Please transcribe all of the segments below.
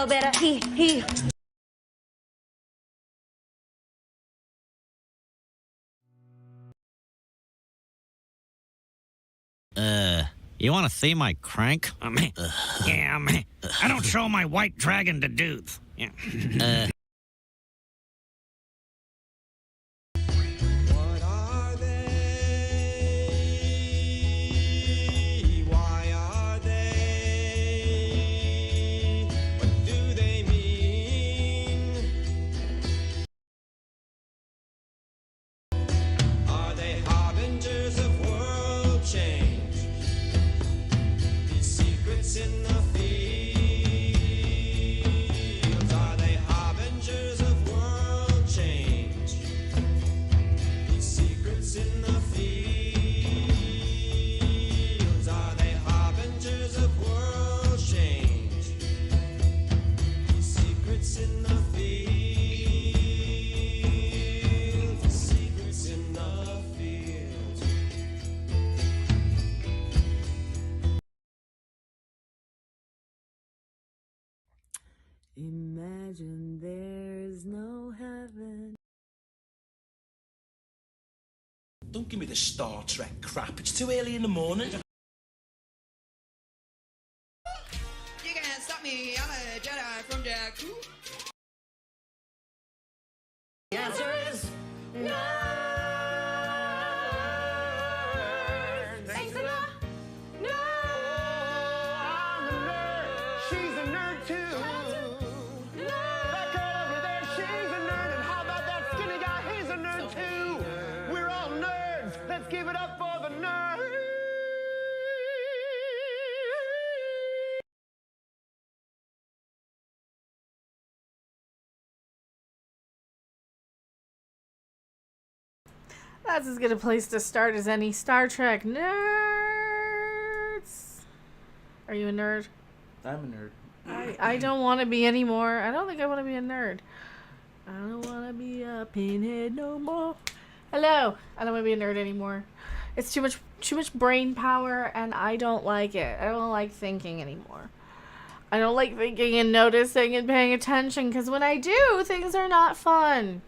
go better. He. You want to see my crank? Yeah, I don't show my white dragon to dudes. Yeah. What are they? Why are they? What do they mean? Are they harbingers of world change? These secrets in the fields, are they harbingers of world change? These secrets in the fields, are they harbingers of world change? These secrets in the fields, the secrets in the fields. Imagine there's no heaven. Don't give me the Star Trek crap. It's too early in the morning. You can't stop me, I'm a Jedi from Jakku. The answer is no. Thanks a lot. No. I'm a nerd. She's a nerd too. That girl over there, she's a nerd. And how about that skinny guy? He's a nerd too. We're all nerds. Let's give it up for the nerd. That's as good a place to start as any. Star Trek nerds. Are you a nerd? I'm a nerd. I don't want to be anymore. I don't think I want to be a nerd. I don't want to be a pinhead no more. Hello. I don't want to be a nerd anymore. It's too much brain power, and I don't like it. I don't like thinking anymore. I don't like thinking and noticing and paying attention, because when I do, things are not fun.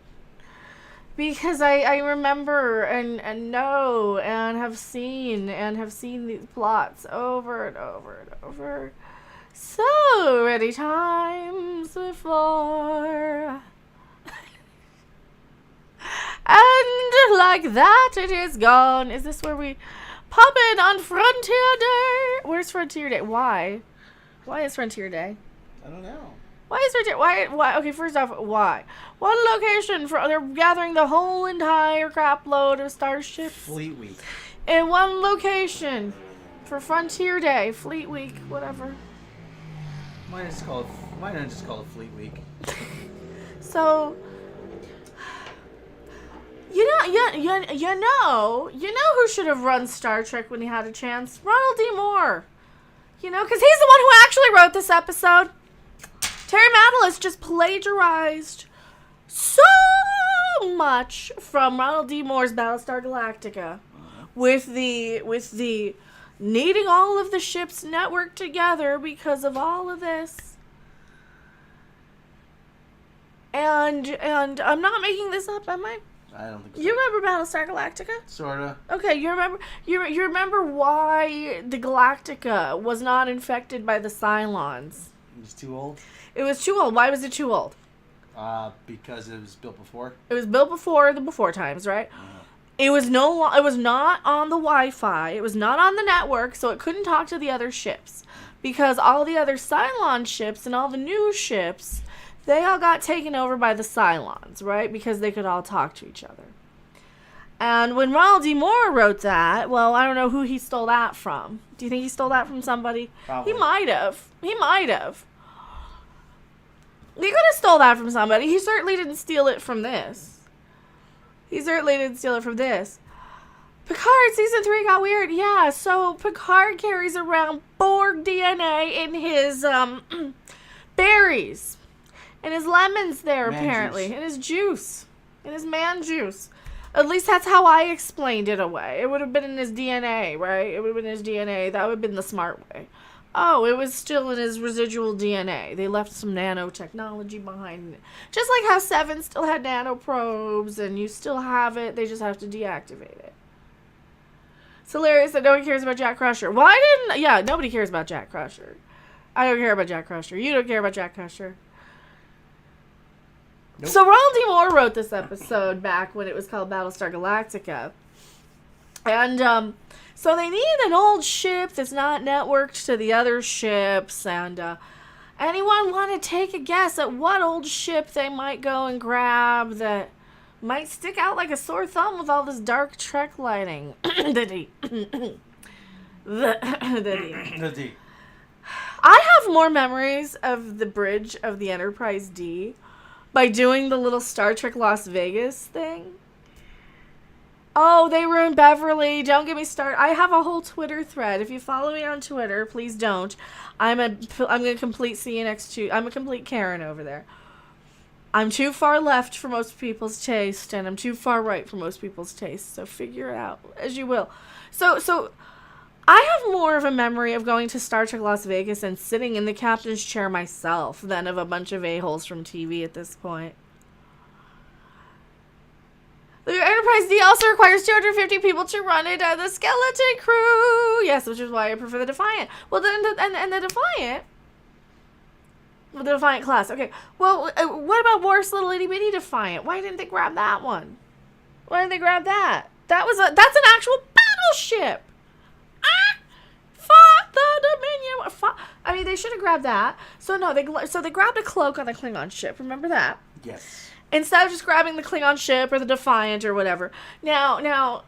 Because I remember and know and have seen these plots over and over and over so many times before. And like that, it is gone. Is this where we pop in on Frontier Day? Where's Frontier Day? Why? Why is Frontier Day? I don't know. Why is Frontier? Why? Okay, first off, why? What location for? They're gathering the whole entire crap load of starships Fleet Week. in one location for Frontier Day, Fleet Week, whatever. Why not just call it Fleet Week? So, you know who should have run Star Trek when he had a chance? Ronald D. Moore. You know, because he's the one who actually wrote this episode. Terry Matalas just plagiarized so much from Ronald D. Moore's Battlestar Galactica, with the needing all of the ships networked together because of all of this. And I'm not making this up, am I? I don't think so. You remember Battlestar Galactica? Sorta. Okay, you remember why the Galactica was not infected by the Cylons? He's too old? It was too old. Why was it too old? Because it was built before. It was built before the before times, right? It was it was not on the Wi-Fi. It was not on the network, so it couldn't talk to the other ships. Because all the other Cylon ships and all the new ships, they all got taken over by the Cylons, right? Because they could all talk to each other. And when Ronald D. Moore wrote that, well, I don't know who he stole that from. Do you think he stole that from somebody? Probably. He might have. He could have stole that from somebody. He certainly didn't steal it from this. Picard season 3 got weird. Yeah, so Picard carries around Borg DNA in his berries. In his lemons there, Man apparently. juice. In his juice. In his man juice. At least that's how I explained it away. It would have been in his DNA, right? It would have been his DNA. That would have been the smart way. Oh, it was still in his residual DNA. They left some nanotechnology behind it. Just like how Seven still had nanoprobes, and you still have it. They just have to deactivate it. It's hilarious that no one cares about Jack Crusher. Yeah, nobody cares about Jack Crusher. I don't care about Jack Crusher. You don't care about Jack Crusher. Nope. So Ronald D. Moore wrote this episode back when it was called Battlestar Galactica. And, so they need an old ship that's not networked to the other ships, and, anyone want to take a guess at what old ship they might go and grab that might stick out like a sore thumb with all this dark Trek lighting? The D. I have more memories of the bridge of the Enterprise D by doing the little Star Trek Las Vegas thing. Oh, they ruined Beverly. Don't get me started. I have a whole Twitter thread. If you follow me on Twitter, please don't. I'm a complete CNX2. I'm a complete Karen over there. I'm too far left for most people's taste, and I'm too far right for most people's taste. So figure it out as you will. So I have more of a memory of going to Star Trek Las Vegas and sitting in the captain's chair myself than of a bunch of a-holes from TV at this point. The Enterprise D also requires 250 people to run it as the skeleton crew. Yes, which is why I prefer the Defiant. Well, then, the Defiant. Well, the Defiant class. Okay. Well, what about Worf's little itty bitty Defiant? Why didn't they grab that one? Why didn't they grab that? That's an actual battleship. Fought the Dominion. I mean, they should have grabbed that. So no, they grabbed a cloak on the Klingon ship. Remember that? Yes. Instead of just grabbing the Klingon ship or the Defiant or whatever. Now,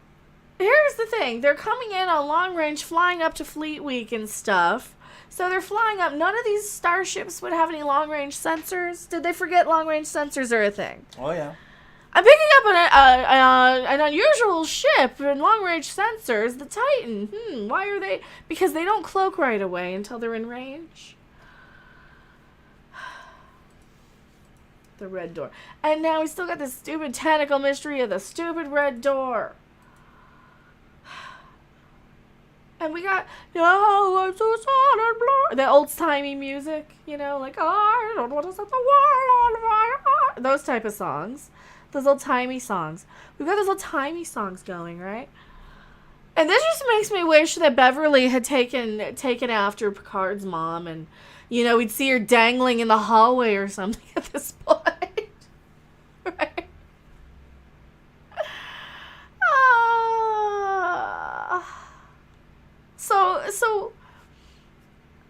here's the thing. They're coming in on long range, flying up to Fleet Week and stuff. So they're flying up. None of these starships would have any long range sensors. Did they forget long range sensors are a thing? Oh, yeah. I'm picking up an unusual ship and long range sensors, the Titan. Why are they? Because they don't cloak right away until they're in range. The red door. And now we still got this stupid tentacle mystery of the stupid red door. And we got, I'm so sad and blue. The old-timey music, like, I don't want to set the world on fire. Those type of songs. Those old-timey songs. We've got those old-timey songs going, right? And this just makes me wish that Beverly had taken after Picard's mom, and we'd see her dangling in the hallway or something at this point. Right? So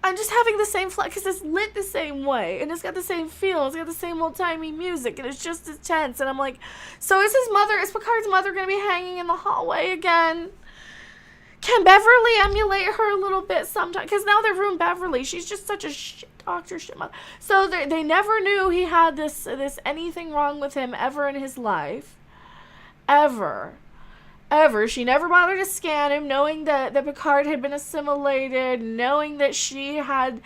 I'm just having the same flag because it's lit the same way, and it's got the same feel, it's got the same old-timey music, and it's just as tense, and I'm like, so is Picard's mother going to be hanging in the hallway again? Can Beverly emulate her a little bit sometime? Because now they've ruined Beverly. She's just such a shit doctor, shit mother. So they never knew he had this anything wrong with him ever in his life. Ever. She never bothered to scan him, knowing that Picard had been assimilated, knowing that she had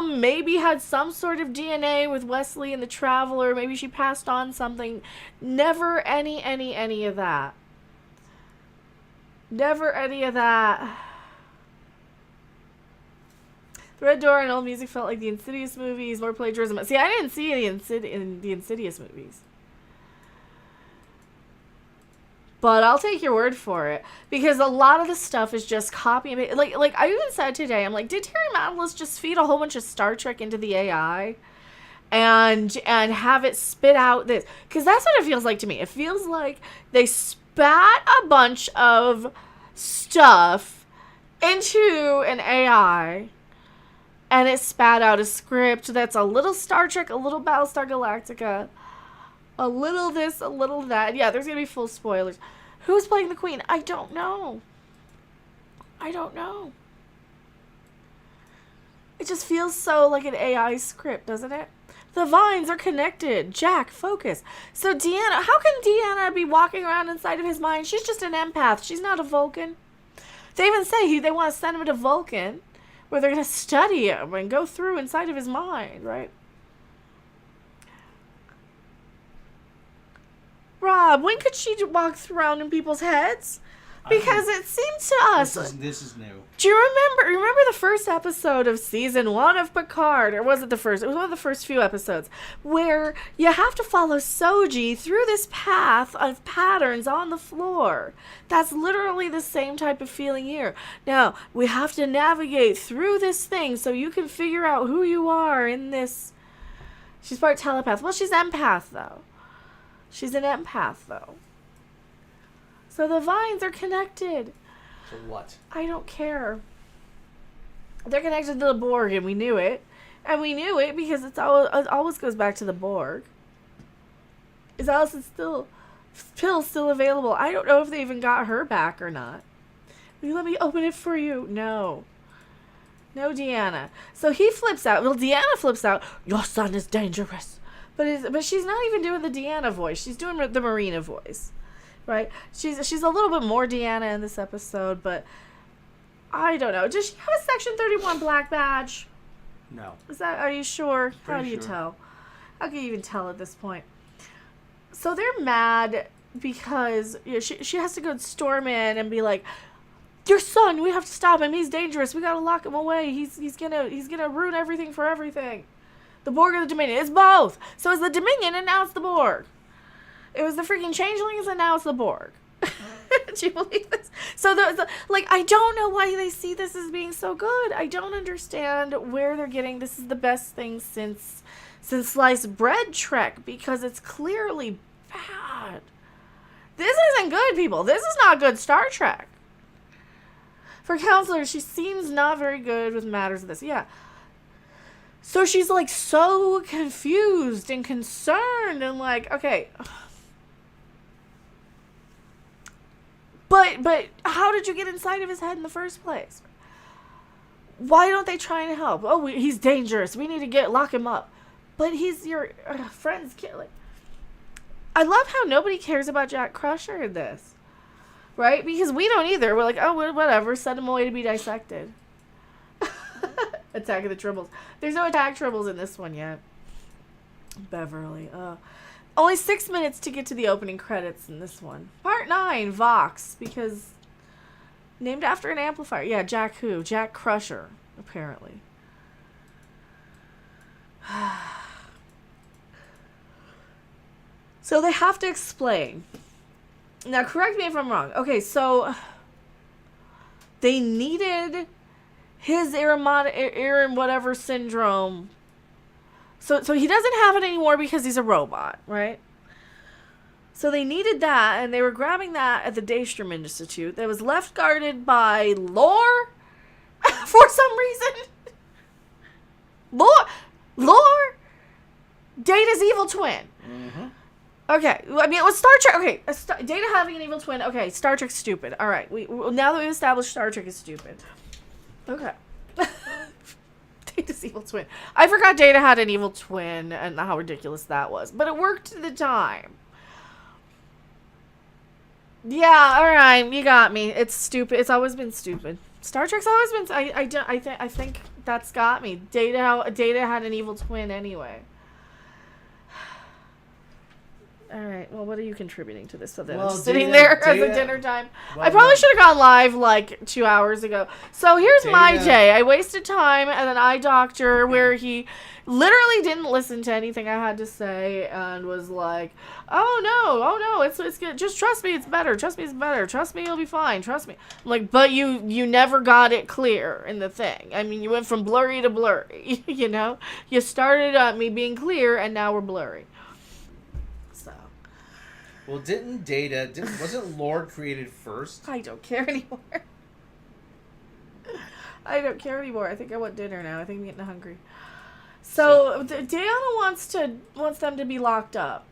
maybe had some sort of DNA with Wesley and the Traveler. Maybe she passed on something. Never any of that. Never any of that. The Red Door and old music felt like the Insidious movies, more plagiarism. See, I didn't see the Insidious movies. But I'll take your word for it. Because a lot of the stuff is just copy and paste. Like I even said today, I'm like, did Terry Matalas just feed a whole bunch of Star Trek into the AI? And have it spit out this? Because that's what it feels like to me. It feels like they spat a bunch of stuff into an AI, and it spat out a script that's a little Star Trek, a little Battlestar Galactica, a little this, a little that. Yeah, there's gonna be full spoilers. Who's playing the Queen? I don't know. It just feels so like an AI script, doesn't it? The vines are connected. Jack, focus. So Deanna, how can Deanna be walking around inside of his mind? She's just an empath. She's not a Vulcan. They even say they want to send him to Vulcan, where they're going to study him and go through inside of his mind, right? Rob, when could she walk around in people's heads? Because it seemed to us. This is new. Do you remember the first episode of season 1 of Picard? Or was it the first? It was one of the first few episodes where you have to follow Soji through this path of patterns on the floor. That's literally the same type of feeling here. Now, we have to navigate through this thing so you can figure out who you are in this. She's part telepath. Well, she's empath, though. She's an empath, though. So the vines are connected. To what? I don't care. They're connected to the Borg, and we knew it. And we knew it because it always goes back to the Borg. Is Allison's pill still available? I don't know if they even got her back or not. Will you let me open it for you? No. No, Deanna. So he flips out. Well, Deanna flips out. Your son is dangerous. But she's not even doing the Deanna voice. She's doing the Marina voice. Right? She's a little bit more Deanna in this episode, but I don't know. Does she have a Section 31 black badge? No. Are you sure? How do you sure. tell? How can you even tell at this point? So they're mad because she has to go storm in and be like, your son, we have to stop him. He's dangerous. We gotta lock him away. He's gonna ruin everything for everything. The Borg or the Dominion? It's both. So it's the Dominion and now it's the Borg. It was the freaking changelings and now it's the Borg. Do you believe this? So I don't know why they see this as being so good. I don't understand where they're getting this is the best thing since sliced bread Trek, because it's clearly bad. This isn't good, people. This is not good Star Trek. For Counselor, she seems not very good with matters of this. Yeah. So she's like so confused and concerned and like, okay. But how did you get inside of his head in the first place? Why don't they try and help? Oh, he's dangerous. We need to lock him up. But he's your friend's kid. Like, I love how nobody cares about Jack Crusher in this. Right? Because we don't either. We're like, oh, whatever. Send him away to be dissected. Attack of the Tribbles. There's no Attack Tribbles in this one yet. Beverly. Only 6 minutes to get to the opening credits in this one. Part 9, Vox, because named after an amplifier. Yeah, Jack who? Jack Crusher, apparently. So they have to explain. Now, correct me if I'm wrong. Okay, so they needed his Aaron whatever syndrome. So he doesn't have it anymore because he's a robot, right? So they needed that, and they were grabbing that at the Daystrom Institute that was left guarded by Lore for some reason. Lore? Data's evil twin. Mm-hmm. Okay, I mean, it was Star Trek. Okay, Data having an evil twin. Okay, Star Trek's stupid. All right, now that we've established Star Trek is stupid. Okay. Data's evil twin. I forgot Data had an evil twin and how ridiculous that was. But it worked at the time. Yeah, alright, you got me. It's stupid. It's always been stupid. Star Trek's always been... I think that's got me. Data had an evil twin anyway. Alright, well, what are you contributing to this? So then I'm just sitting there at the dinner time. Well, I probably should have gone live like 2 hours ago. So here's my day. I wasted time at an eye doctor where he literally didn't listen to anything I had to say and was like, oh no, it's good. Just trust me, it's better. Trust me, it's better. Trust me, you'll be fine. Trust me. I'm like, but you never got it clear in the thing. I mean, you went from blurry to blurry, you know? You started at me being clear and now we're blurry. Well, wasn't Lord created first? I don't care anymore. I don't care anymore. I think I want dinner now. I think I'm getting hungry. So Deanna wants them to be locked up.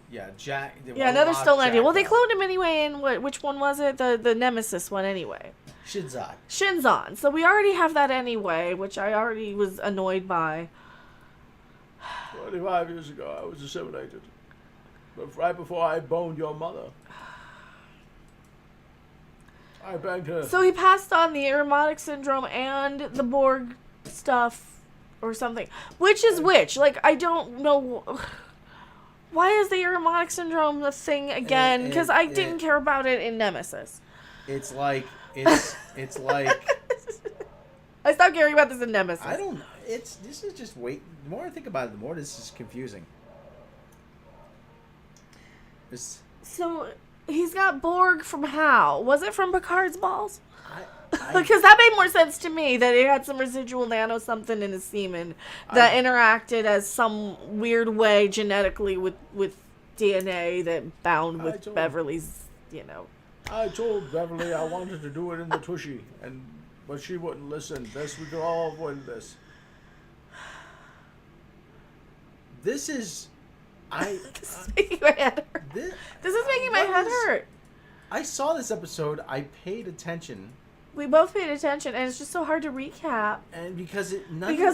Yeah, Jack. Yeah, another stolen idea. Well, they cloned him anyway in which one was it? The Nemesis one anyway. Shinzon. So we already have that anyway, which I already was annoyed by. 25 years ago, I was assimilated. But right before I boned your mother, I begged her. So he passed on the Aromatic Syndrome and the Borg stuff or something. Which is which? Like, I don't know. Why is the Aromatic Syndrome a thing again? Because I didn't care about it in Nemesis. It's like it's like I stopped caring about this in Nemesis. I don't know. This is just wait. The more I think about it, the more this is confusing. So he's got Borg from how? Was it from Picard's balls? I Because that made more sense to me, that it had some residual nano something in his semen that interacted as some weird way genetically with DNA that bound with Beverly's, I told Beverly I wanted to do it in the tushy, but she wouldn't listen. Best we could all avoid this. This is This is making my head hurt. This is making my head hurt. I saw this episode. I paid attention. We both paid attention, and it's just so hard to recap. And because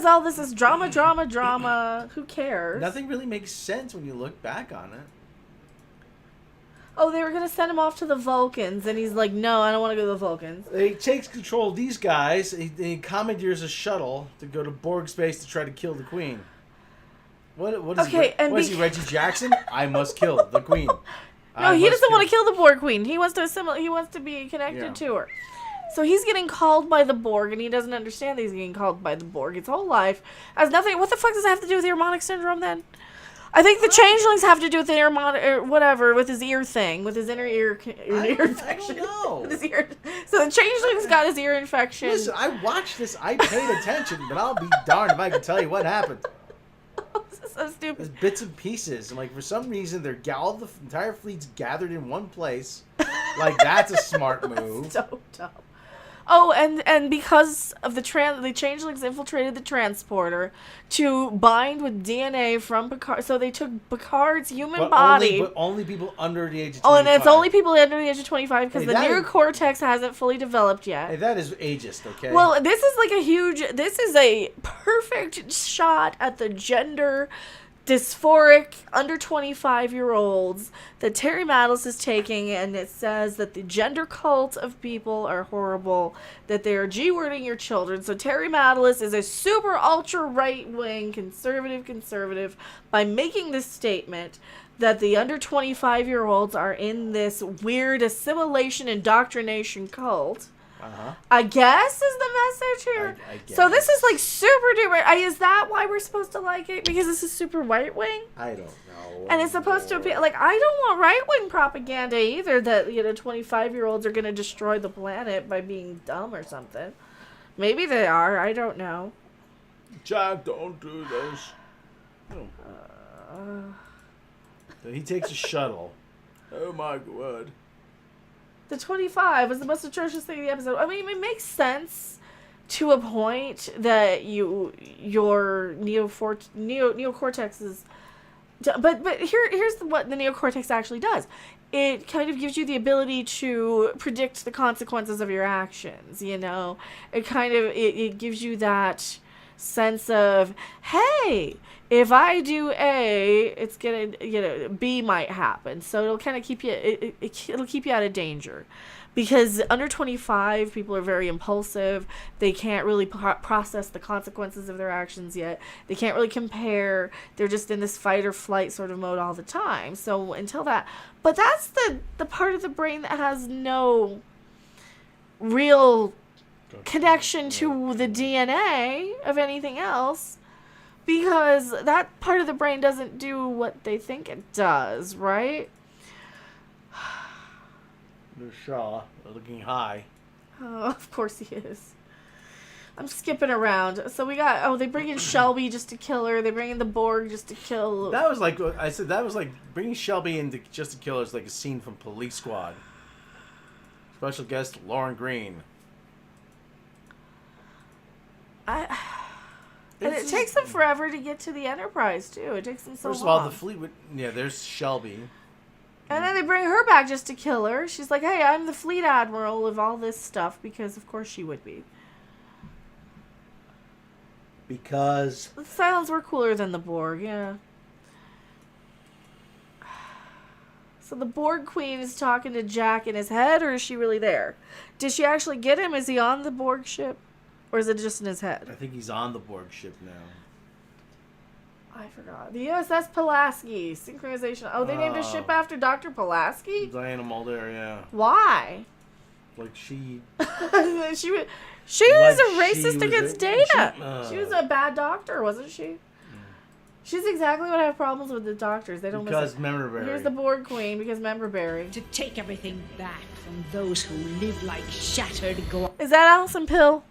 all this is drama, who cares? Nothing really makes sense when you look back on it. Oh, they were going to send him off to the Vulcans, and he's like, no, I don't want to go to the Vulcans. He takes control of these guys. He commandeers a shuttle to go to Borg space to try to kill the Queen. What is he, Reggie Jackson? I must kill the Queen. No, he doesn't want to kill the Borg Queen. He wants to assimilate. He wants to be connected to her. So he's getting called by the Borg, and he doesn't understand that he's getting called by the Borg. His whole life has nothing. What the fuck does that have to do with Irmonic syndrome then? I think the changelings have to do with the Irmonic, or whatever, with his ear thing, with his inner ear infection. I don't know. With his ear. So the changeling's got his ear infection. Listen, I watched this. I paid attention, but I'll be darned if I can tell you what happened. This is so stupid. There's bits and pieces, and like for some reason they're all the entire fleet's gathered in one place. Like that's a smart move. So dumb. Oh, and because of the changelings infiltrated the transporter to bind with DNA from Picard. So they took Picard's human body. But only people under the age of 25. Oh, and it's only people under the age of 25 because the neocortex hasn't fully developed yet. Hey, that is ageist, okay? Well, this is a perfect shot at the gender dysphoric under 25-year-olds that Terry Matalas is taking, and it says that the gender cult of people are horrible, that they are G-wording your children. So Terry Matalas is a super ultra right-wing conservative by making this statement that the under 25-year-olds are in this weird assimilation indoctrination cult. I guess is the message here. I guess. So this is like super duper. Is that why we're supposed to like it? Because this is super right wing? I don't know. And it's supposed to be like, I don't want right wing propaganda either that 25-year-olds are going to destroy the planet by being dumb or something. Maybe they are. I don't know. Jack, don't do this. So he takes a shuttle. Oh my word. The 25 was the most atrocious thing in the episode. I mean, it makes sense to a point that your neocortex is... But here's what the neocortex actually does. It kind of gives you the ability to predict the consequences of your actions, It kind of... It gives you that sense of, hey, if I do A, it's gonna, B might happen. So it'll kind of keep you, it'll keep you out of danger, because under 25 people are very impulsive. They can't really process the consequences of their actions yet. They can't really compare. They're just in this fight or flight sort of mode all the time. So until that, but that's the part of the brain that has no real connection to the DNA of anything else, because that part of the brain doesn't do what they think it does, right? There's Shaw looking high. Oh, of course he is. I'm skipping around. So we got, they bring in Shelby just to kill her. They bring in the Borg just to kill... That was like, I said, that was like bringing Shelby in just to kill her is like a scene from Police Squad. Special guest Lauren Green. And it takes them forever to get to the Enterprise, too. It takes them so long. First of all, the fleet would... Yeah, there's Shelby. And then they bring her back just to kill her. She's like, hey, I'm the fleet admiral of all this stuff, because of course she would be. Because... The Cylons were cooler than the Borg, yeah. So the Borg Queen is talking to Jack in his head, or is she really there? Did she actually get him? Is he on the Borg ship? Or is it just in his head? I think he's on the Borg ship now. I forgot. The USS Pulaski. Synchronization. Oh, they named a ship after Dr. Pulaski? The animal there, yeah. Why? Like she she was a racist against Data. She She was a bad doctor, wasn't she? She's exactly what I have problems with the doctors. They don't because listen. Memberberry. Here's the Borg Queen because Memberberry. To take everything back from those who live like shattered glass. Is that Alison Pill?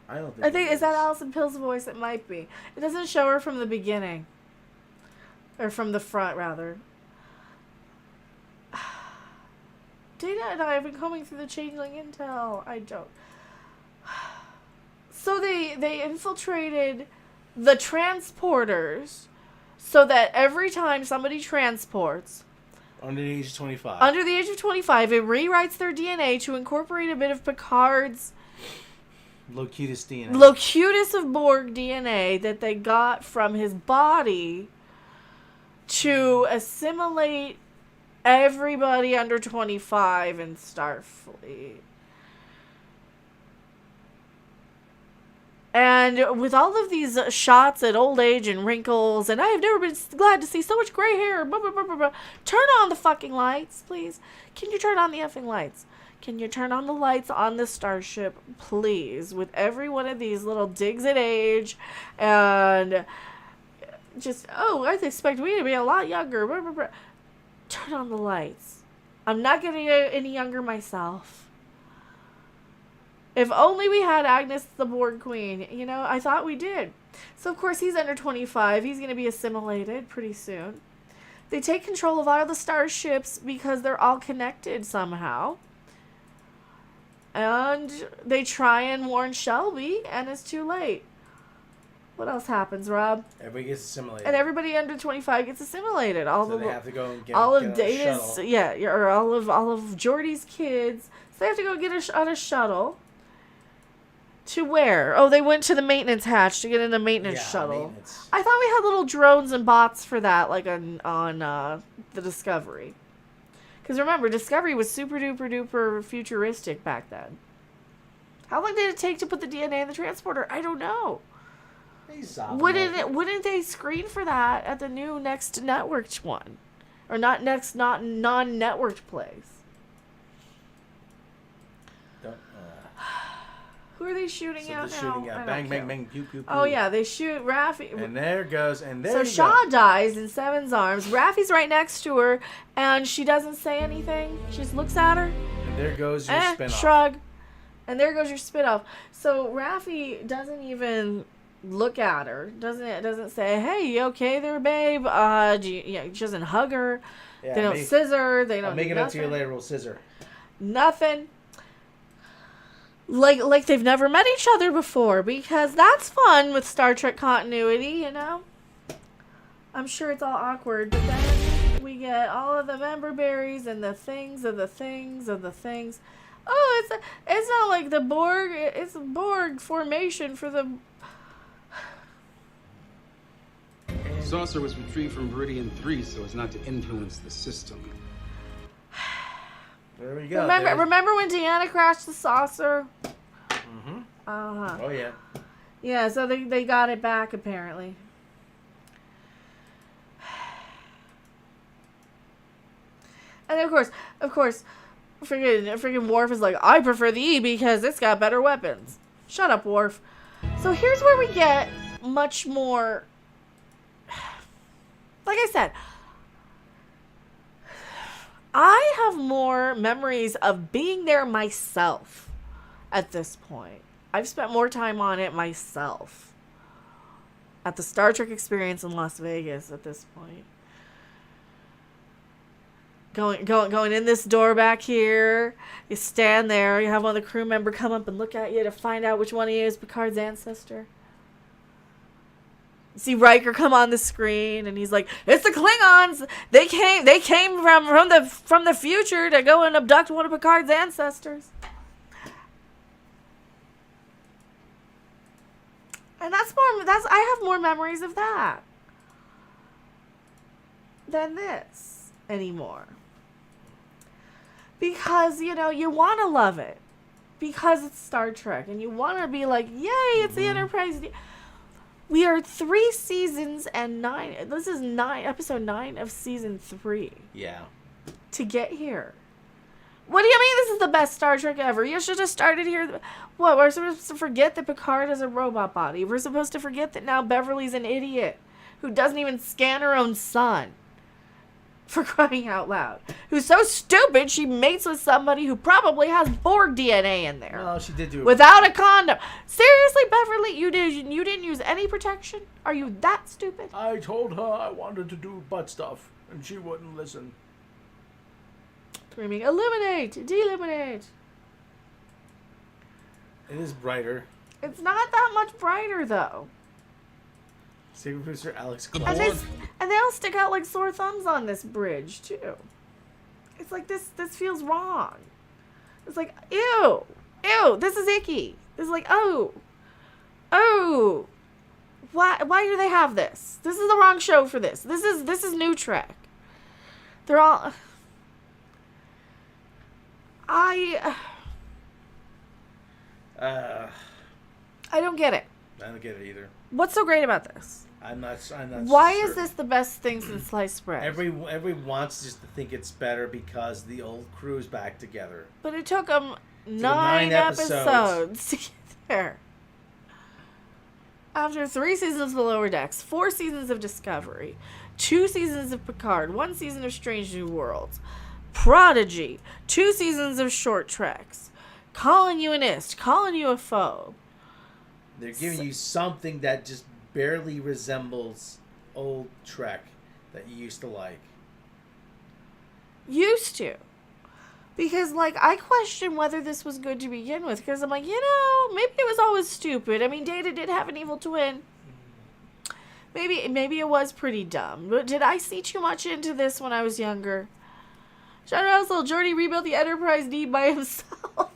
I don't think. I think is that Alison Pill's voice? It might be. It doesn't show her from the beginning, or from the front rather. Dana and I have been combing through the changeling intel. I don't. So they infiltrated the transporters so that every time somebody transports under the age of 25. Under the age of 25, it rewrites their DNA to incorporate a bit of Picard's Locutus DNA. Locutus of Borg DNA that they got from his body to assimilate everybody under 25 in Starfleet. And with all of these shots at old age and wrinkles, and I have never been glad to see so much gray hair, blah, blah, blah, blah, blah. Turn on the fucking lights, please. Can you turn on the effing lights? Can you turn on the lights on the starship, please? With every one of these little digs at age and just, oh, I expect me to be a lot younger. Blah, blah, blah. Turn on the lights. I'm not getting any younger myself. If only we had Agnes the Borg Queen. You know, I thought we did. So, of course, he's under 25. He's going to be assimilated pretty soon. They take control of all the starships because they're all connected somehow. And they try and warn Shelby, and it's too late. What else happens, Rob? Everybody gets assimilated. And everybody under 25 gets assimilated. So they have to go and get all get of on Data's, or all of Geordi's kids. So they have to go get on a shuttle. To where? Oh, they went to the maintenance hatch to get in the maintenance shuttle. Maintenance. I thought we had little drones and bots for that, like on the Discovery. Because remember, Discovery was super duper duper futuristic back then. How long did it take to put the DNA in the transporter? I don't know. Wouldn't they screen for that at the new next networked one, or not non-networked place? Who are they shooting at now? Shooting at bang, bang, bang, pew, pew, pew. Oh, yeah, they shoot Raffi. And there goes, and there So Shaw dies in Seven's arms. Raffi's right next to her, and she doesn't say anything. She just looks at her. And there goes your spinoff. Shrug. And there goes your spinoff. So Raffi doesn't even look at her. Doesn't say, "Hey, you okay there, babe?" She doesn't hug her. Yeah, they don't scissor. They don't. I'll make it up to you later. We'll scissor. Nothing. Like they've never met each other before, because that's fun with Star Trek continuity, you know? I'm sure it's all awkward, but then we get all of the member berries and the things of the things of the things. Oh, it's not like the Borg, it's a Borg formation for the... Saucer was retrieved from Meridian 3 so as not to influence the system. There we go. Remember when Deanna crashed the saucer? Mm-hmm. Uh-huh. Oh, yeah. Yeah, so they got it back, apparently. And of course, freaking Worf is like, I prefer the E because it's got better weapons. Shut up, Worf. So here's where we get much more... Like I said... I have more memories of being there myself at this point. I've spent more time on it myself. At the Star Trek experience in Las Vegas at this point. Going in this door back here. You stand there. You have one of the crew member come up and look at you to find out which one he is, Picard's ancestor. See Riker come on the screen, and he's like, "It's the Klingons. They came from the future to go and abduct one of Picard's ancestors." And I have more memories of that than this anymore. Because, you want to love it. Because it's Star Trek, and you want to be like, "Yay, it's the Enterprise." We are 3 seasons and 9. This is episode 9 of season 3. Yeah. To get here. What do you mean this is the best Star Trek ever? You should have started here. What, we're supposed to forget that Picard has a robot body? We're supposed to forget that now Beverly's an idiot who doesn't even scan her own son? For crying out loud. Who's so stupid she mates with somebody who probably has Borg DNA in there. Well, she did do it. Without a condom. Seriously, Beverly, you didn't use any protection? Are you that stupid? I told her I wanted to do butt stuff, and she wouldn't listen. Screaming, eliminate! Deliminate! It is brighter. It's not that much brighter, though. Sacred producer Alex And Clark. they all stick out like sore thumbs on this bridge, too. It's like, this feels wrong. It's like, ew! Ew! This is icky! This is like, oh! Oh! Why do they have this? This is the wrong show for this. This is new Trek. They're all... I don't get it. I don't get it either. What's so great about this? I'm not. Why certain. is this the best thing since sliced bread? Everyone wants just to think it's better because the old crew's back together. But it took them 9 episodes to get there. After 3 seasons of Lower Decks, 4 seasons of Discovery, 2 seasons of Picard, 1 season of Strange New Worlds, Prodigy, 2 seasons of Short Treks, calling you an ist, calling you a foe. They're giving you something that just barely resembles old Trek that you used to like. Used to. Because, like, I question whether this was good to begin with. Because I'm like, maybe it was always stupid. I mean, Data did have an evil twin. Maybe it was pretty dumb. But did I see too much into this when I was younger? John Russell, Geordi rebuilt the Enterprise D by himself.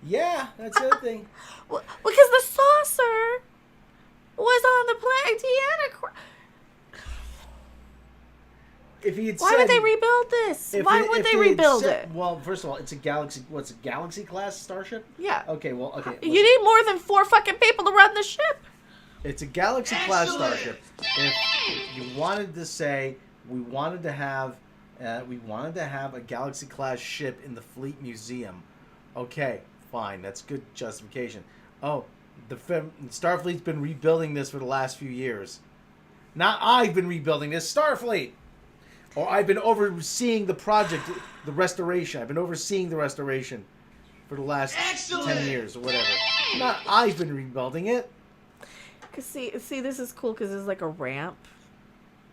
Yeah, that's the other thing. Well, because the saucer was on the planet. Deanna. If he had Why would they rebuild this? Why would they rebuild it? Well, first of all, it's a galaxy. What's a galaxy class starship? Yeah. Okay. Well, okay. You need more than 4 fucking people to run the ship. It's a galaxy class starship. If you wanted to say we wanted to have a galaxy class ship in the Fleet Museum, okay, fine, that's good justification. Oh, the Starfleet's been rebuilding this for the last few years. Not I've been rebuilding this, Starfleet. Or I've been overseeing the project, the restoration. I've been overseeing the restoration for the last 10 years or whatever. Not I've been rebuilding it. Cause see, this is cool because there's like a ramp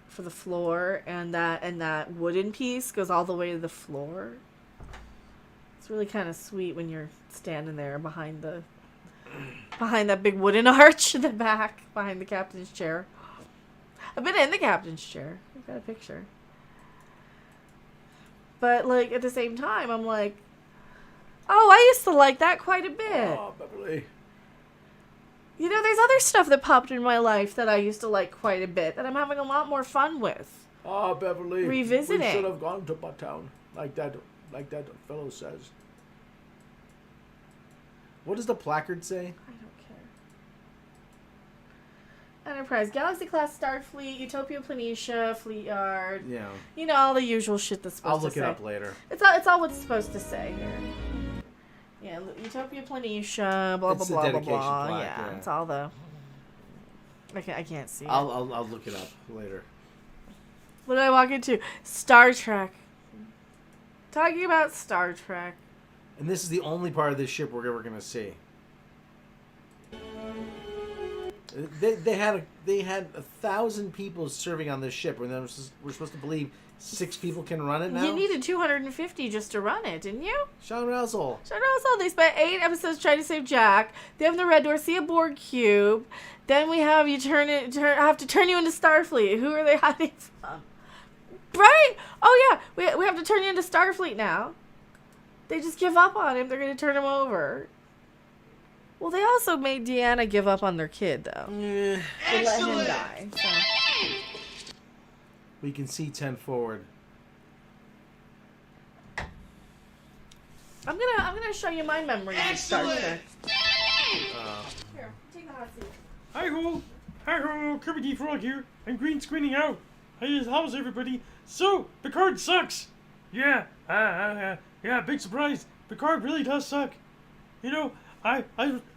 for the floor, and that wooden piece goes all the way to the floor. It's really kind of sweet when you're standing there behind that big wooden arch in the back, behind the captain's chair. I've been in the captain's chair. I've got a picture. But like at the same time, I'm like, oh, I used to like that quite a bit. Oh, Beverly. There's other stuff that popped in my life that I used to like quite a bit that I'm having a lot more fun with. Ah, Beverly. Revisiting. We should have gone to Butttown, like that fellow says. What does the placard say? I don't care. Enterprise, Galaxy Class Starfleet, Utopia Planitia, Fleet Yard. Yeah. All the usual shit that's supposed to say. I'll look it up later. It's all what's supposed to say here. Yeah, Utopia Planitia, blah, It's blah, the blah, blah, dedication blah. plaque, yeah. It's all the... I can't see it. I'll look it up later. What did I walk into? Star Trek. Talking about Star Trek. And this is the only part of this ship we're ever going to see. They had 1,000 people serving on this ship, and we're supposed to believe 6 people can run it now. You needed 250 just to run it, didn't you? Sean Russell. They spent 8 episodes trying to save Jack. They have the Red Door, see a Borg cube. Then we have you have to turn you into Starfleet. Who are they hiding from? Right? Oh yeah, we have to turn you into Starfleet now. They just give up on him. They're going to turn him over. Well, they also made Deanna give up on their kid, though. Yeah. They let him die. So. We can see 10 forward. I'm gonna show you my memory of Star Trek. Here, take the hot seat. Hi-ho, Kirby D. Frog here. I'm green screening out. Hey, how's everybody? So, Picard sucks. Yeah, Yeah, big surprise. Picard really does suck. You know, I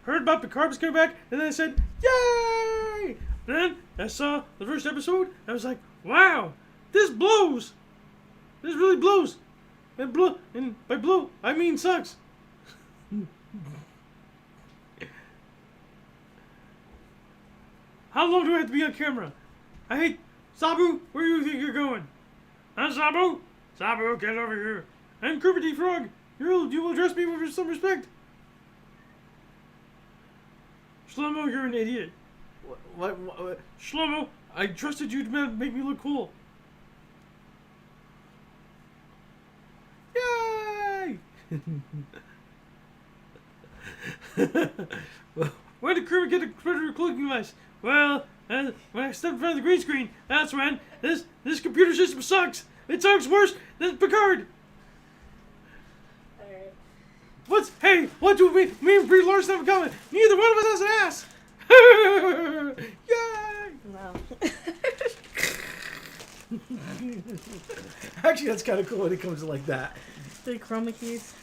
heard about Picard was coming back, and then I said, yay! Then I saw the first episode, and I was like, wow, this blows. This really blows. And by blow, I mean sucks. How long do I have to be on camera? I hate Sabu. Where do you think you're going? Huh, Sabu? Sabu, get over here. I'm Kermit the Frog. You will address me with some respect. Shlomo, you're an idiot. What? Shlomo, I trusted you to make me look cool. Yay! When did Kermit get a predator cloaking device? Well, when I stepped in front of the green screen, that's when this computer system sucks. It sucks worse than Picard. Alright. What do me and Brie Larson have in common? Neither one of us has an ass. Yay! No. Actually, that's kind of cool when it comes to like that. 3 chroma keys.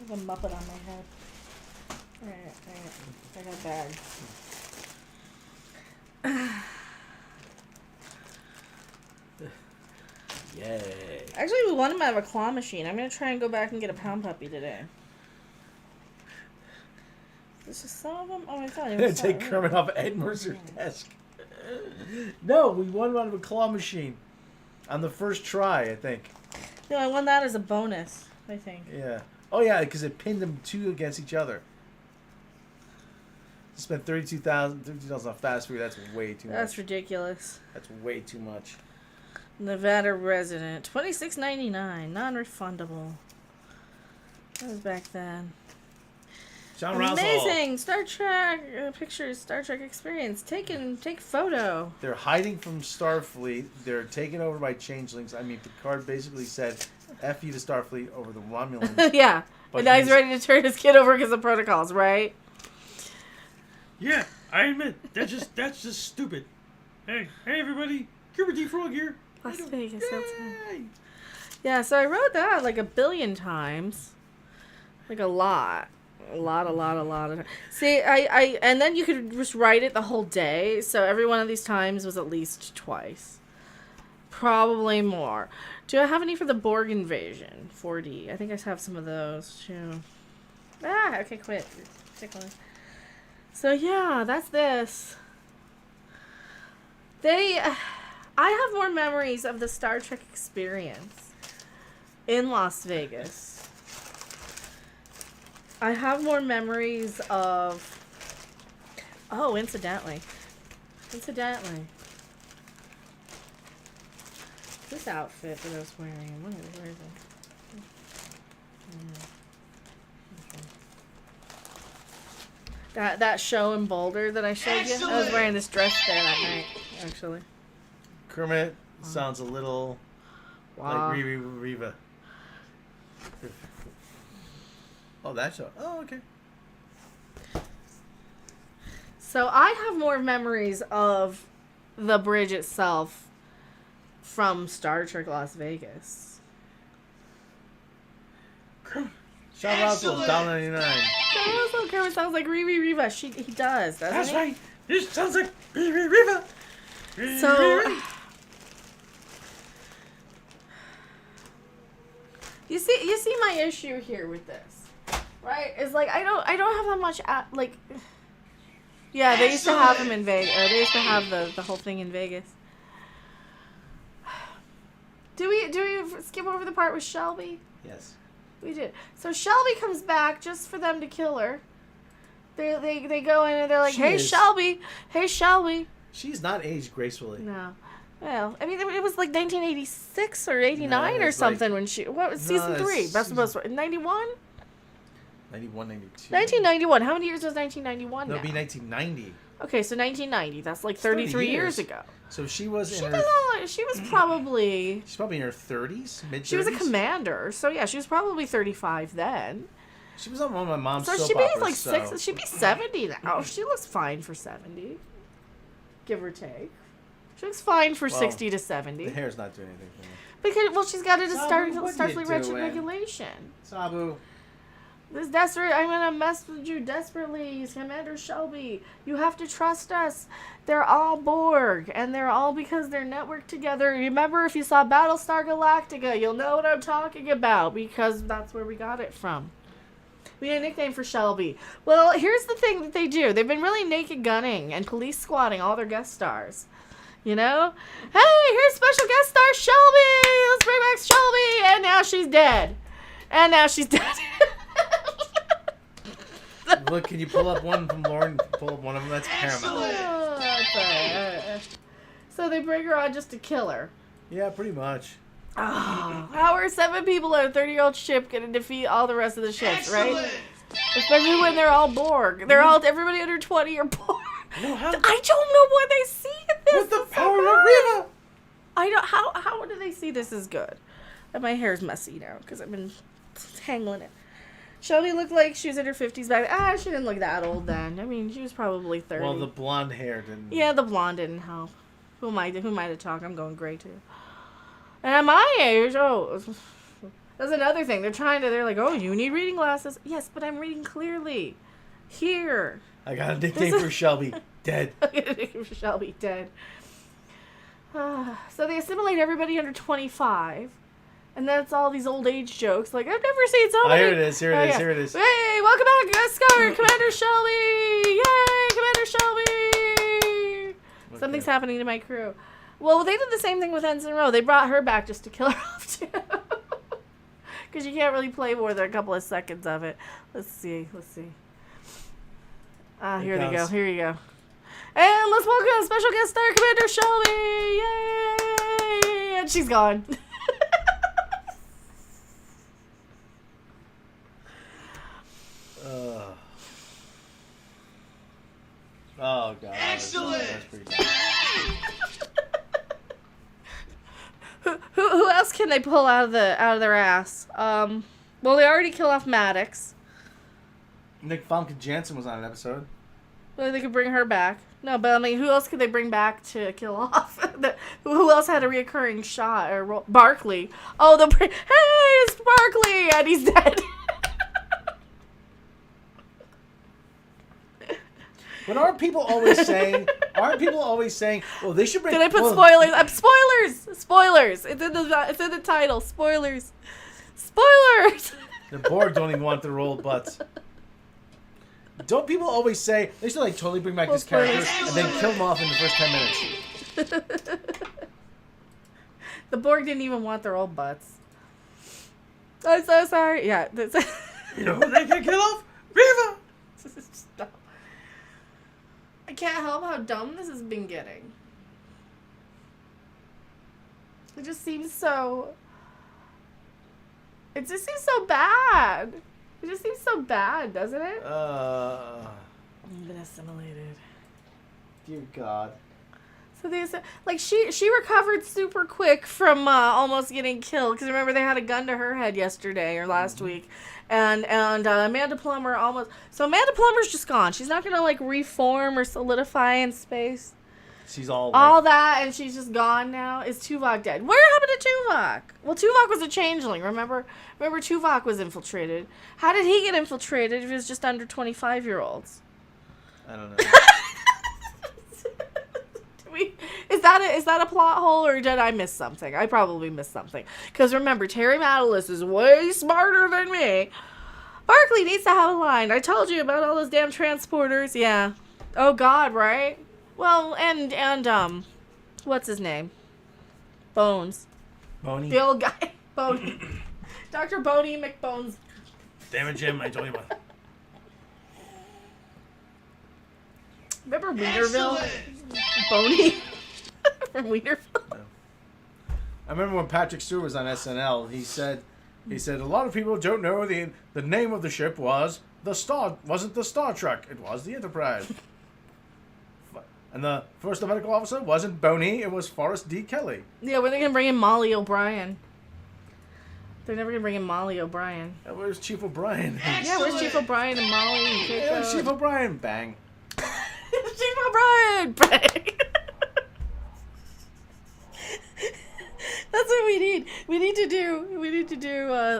I have a Muppet on my head. Alright. I got a bag. Yay. Actually, we want him to have a claw machine. I'm going to try and go back and get a pound puppy today. There's just some of them. Oh, I thought it was Take Kermit off Ed Mercer's desk. No, we won out of a claw machine on the first try, I think. No, I won that as a bonus, I think. Yeah. Oh, yeah, because it pinned them 2 against each other. You spent $32,000 on fast food. That's way too much. That's ridiculous. That's way too much. Nevada resident, $26.99, non-refundable. That was back then. John Rossall. Amazing Star Trek pictures, Star Trek experience. Take photo. They're hiding from Starfleet. They're taken over by changelings. I mean, Picard basically said, "F you to Starfleet" over the Romulans. Yeah, But and now he's ready to turn his kid over because of protocols, right? Yeah, I admit that's just stupid. Hey everybody, Kermit the Frog here. Las Vegas, yeah, so I wrote that like 1 billion times. Like a lot. A lot of See, I and then you could just write it the whole day, so every one of these times was at least twice. Probably more. Do I have any for the Borg invasion? 4D. I think I have some of those too. Okay, quit. You're tickling. So yeah, that's this. I have more memories of the Star Trek experience in Las Vegas. I have more memories of... Oh, incidentally. This outfit that I was wearing. Where is it? That show in Boulder that I showed you? I was wearing this dress there that night, actually. Kermit sounds a little like Reva. Oh, that show. Oh, okay. So I have more memories of the bridge itself from Star Trek Las Vegas. Sean Russell, down 99. Sean Russell Kermit sounds like Reva. He does, doesn't That's he? right. This sounds like Reva. So you see my issue here with this, right? Is like I don't have that much like. Yeah, they used to have him in Vegas. They used to have the whole thing in Vegas. Do we skip over the part with Shelby? Yes. We did. So Shelby comes back just for them to kill her. They go in and they're like, "Hey Shelby, hey Shelby." She's not aged gracefully. No. Well, I mean, it was like 1986 or 89 or something when she... What was season 3? Best of Both Worlds. 91? 91, 92. 1991. How many years was 1991 now? It'll be 1990. Okay, so 1990. That's like 33 years ago. So she was She was probably... She's probably in her 30s, mid-30s. She was a commander. So yeah, she was probably 35 then. She was on one of my mom's soap soap operas. So she'd be like she'd be 70 now. She looks fine for 70. Give or take. She looks fine for Well, 60 to 70. The hair's not doing anything for me. Because, well, she's got to Sabu, start what are you Starfleet doing? regulation. Sabu. This desperate, I'm gonna mess with you desperately, Commander Shelby. You have to trust us. They're all Borg, and they're all because they're networked together. Remember, if you saw Battlestar Galactica, you'll know what I'm talking about, because that's where we got it from. We had a nickname for Shelby. Well, here's the thing that they do. They've been really naked gunning and police squatting all their guest stars. You know? Hey, here's special guest star Shelby! Let's bring back Shelby! And now she's dead. And now she's dead. Look, can you pull up one from Lauren? Pull up one of them. That's Paramount. Oh, that's all right. So they bring her on just to kill her. Yeah, pretty much. Oh, how are 7 people on a 30-year-old ship going to defeat all the rest of the ships, right? Especially when they're all Borg. They're all, everybody under 20 are Borg. No, how? I don't know why they see this. With the power of Riva. I don't. How do they see this as good? And my hair's messy now because I've been tangling it. Shelby looked like she was in her 50s back then. She didn't look that old then. I mean, she was probably 30. Well, the blonde hair didn't. Yeah, the blonde didn't help. Who am I to talk? I'm going gray too. And at my age, that's another thing. They're like, oh, you need reading glasses. Yes, but I'm reading clearly. Here. I got a nickname for Shelby. Dead. I got a nickname for Shelby. Dead. So they assimilate everybody under 25. And that's all these old age jokes. Like, I've never seen so many. Here it is. Here it is. Here it is. Hey, welcome back, guest star, Commander Shelby. Yay, Commander Shelby. Okay. Something's happening to my crew. Well, they did the same thing with Ensign Rowe. They brought her back just to kill her off, too. Because you can't really play more than a couple of seconds of it. Let's see. Here they go. Here you go. And let's welcome special guest star, Commander Shelby. Yay! And she's gone. Oh god. Excellent. That's pretty bad. Who else can they pull out of their ass? Well, they already killed off Maddox. Nick Famke Janssen was on an episode. Well, they could bring her back. No, but I mean, who else could they bring back to kill off? Who else had a reoccurring shot? Or Barkley. Oh, hey, it's Barkley, and he's dead. But aren't people always saying, well, they should bring... Did I put spoilers? Spoilers! It's in the title. Spoilers! The Borg don't even want their old butts. Don't people always say, they should like totally bring back this character and then kill him off in the first 10 minutes? The Borg didn't even want their old butts. I'm so sorry. Yeah. You know who they can kill off? Riva! Stop. I can't help how dumb this has been getting. It just seems so... It just seems so bad. It just seems so bad, doesn't it? I've been assimilated. Dear God. So she recovered super quick from almost getting killed, because remember they had a gun to her head yesterday or last week, and Amanda Plummer almost. So Amanda Plummer's just gone. She's not gonna like reform or solidify in space. She's all that, and she's just gone now. Is Tuvok dead? Where happened to Tuvok? Well, Tuvok was a changeling. Remember Tuvok was infiltrated. How did he get infiltrated if he was just under 25-year-olds? I don't know. Is that a plot hole, or did I miss something? I probably missed something. Because remember, Terry Matalis is way smarter than me. Barkley needs to have a line. I told you about all those damn transporters. Yeah. Oh God, right? Well, and what's his name? Bones. Boney. The old guy. Boney. Dr. Boney McBones. Damn it, Jim! I told you what. Remember Wienerville? Boney? From Wienerville? No. I remember when Patrick Stewart was on SNL, he said a lot of people don't know the name of the ship wasn't the Star Trek, it was the Enterprise. And the first medical officer wasn't Boney, it was Forrest D. Kelly. Yeah, when are they going to bring in Molly O'Brien? They're never going to bring in Molly O'Brien. Where's Chief O'Brien? Yeah, where's Chief O'Brien and Molly and Keiko? Yeah, Chief O'Brien. Bang. Chief O'Brien! Bang! We need to do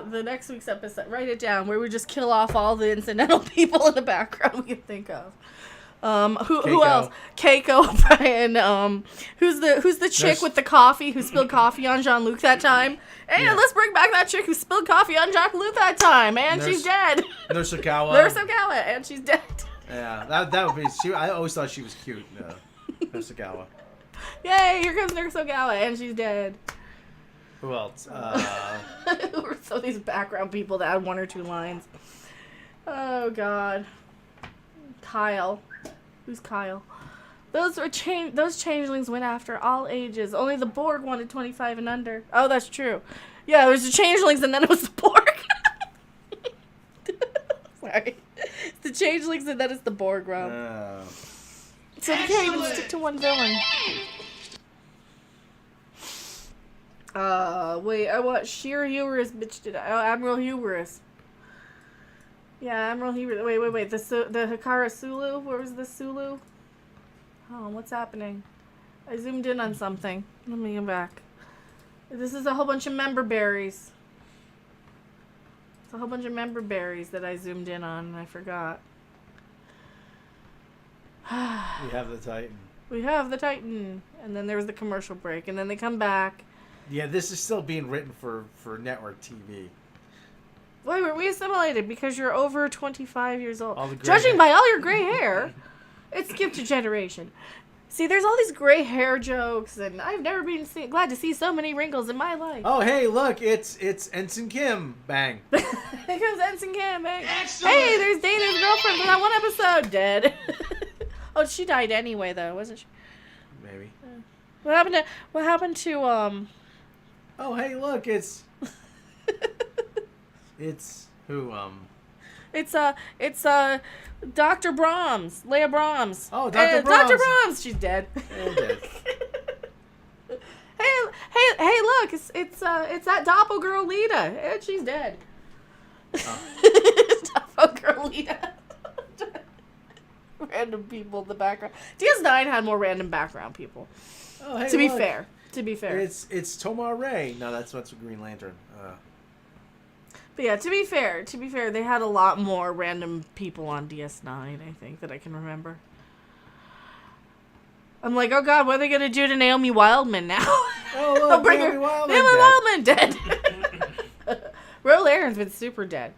the next week's episode. Write it down where we just kill off all the incidental people in the background we can think of. Who else? Keiko, Brian. Who's the chick with the coffee who spilled coffee on Jean-Luc that time? And let's bring back that chick who spilled coffee on Jean-Luc that time, and she's dead. Nurse Okawa. Nurse Okawa, and she's dead. Yeah, that would be. I always thought she was cute. Nurse Okawa. Yay! Here comes Nurse Okawa, and she's dead. Who else? Who are some of these background people that had 1 or 2 lines? Oh God. Kyle. Who's Kyle? Those changelings went after all ages. Only the Borg wanted 25 and under. Oh, that's true. Yeah, there was the changelings and then it was the Borg. Sorry. It's the changelings and then it's the Borg, Rob. So they can't even stick to one villain. Wait, I want sheer hubris, bitch. Admiral Hubris. Yeah, Admiral Hubris. Wait. The Hikara Sulu? Where was the Sulu? Oh, what's happening? I zoomed in on something. Let me go back. This is a whole bunch of member berries. It's a whole bunch of member berries that I zoomed in on and I forgot. We have the Titan. We have the Titan. And then there was the commercial break. And then they come back. Yeah, this is still being written for network TV. Wait, were we assimilated because you're over 25 years old? Judging by all your gray hair, it skipped a generation. See, there's all these gray hair jokes, and I've never been glad to see so many wrinkles in my life. Oh, hey, look, it's Ensign Kim. Bang. Here comes Ensign Kim. Bang. Hey, there's Dana's girlfriend from that one episode. Dead. Oh, she died anyway, though, wasn't she? Maybe. What happened to Oh, hey, look, it's who, It's Dr. Brahms, Leia Brahms. Oh, Dr. Brahms. Dr. Brahms, she's dead. Dead. Hey, look, it's that doppelgirl Lita, and she's dead. Doppelgirl Lita. Random people in the background. DS9 had more random background people. Oh, hey, to be fair. It's Tomar Ray. No, that's Green Lantern. But yeah, to be fair, they had a lot more random people on DS9, I think, that I can remember. I'm like, oh God, what are they going to do to Naomi Wildman now? Oh, look, Naomi Wildman dead. Ro Laren's been super dead.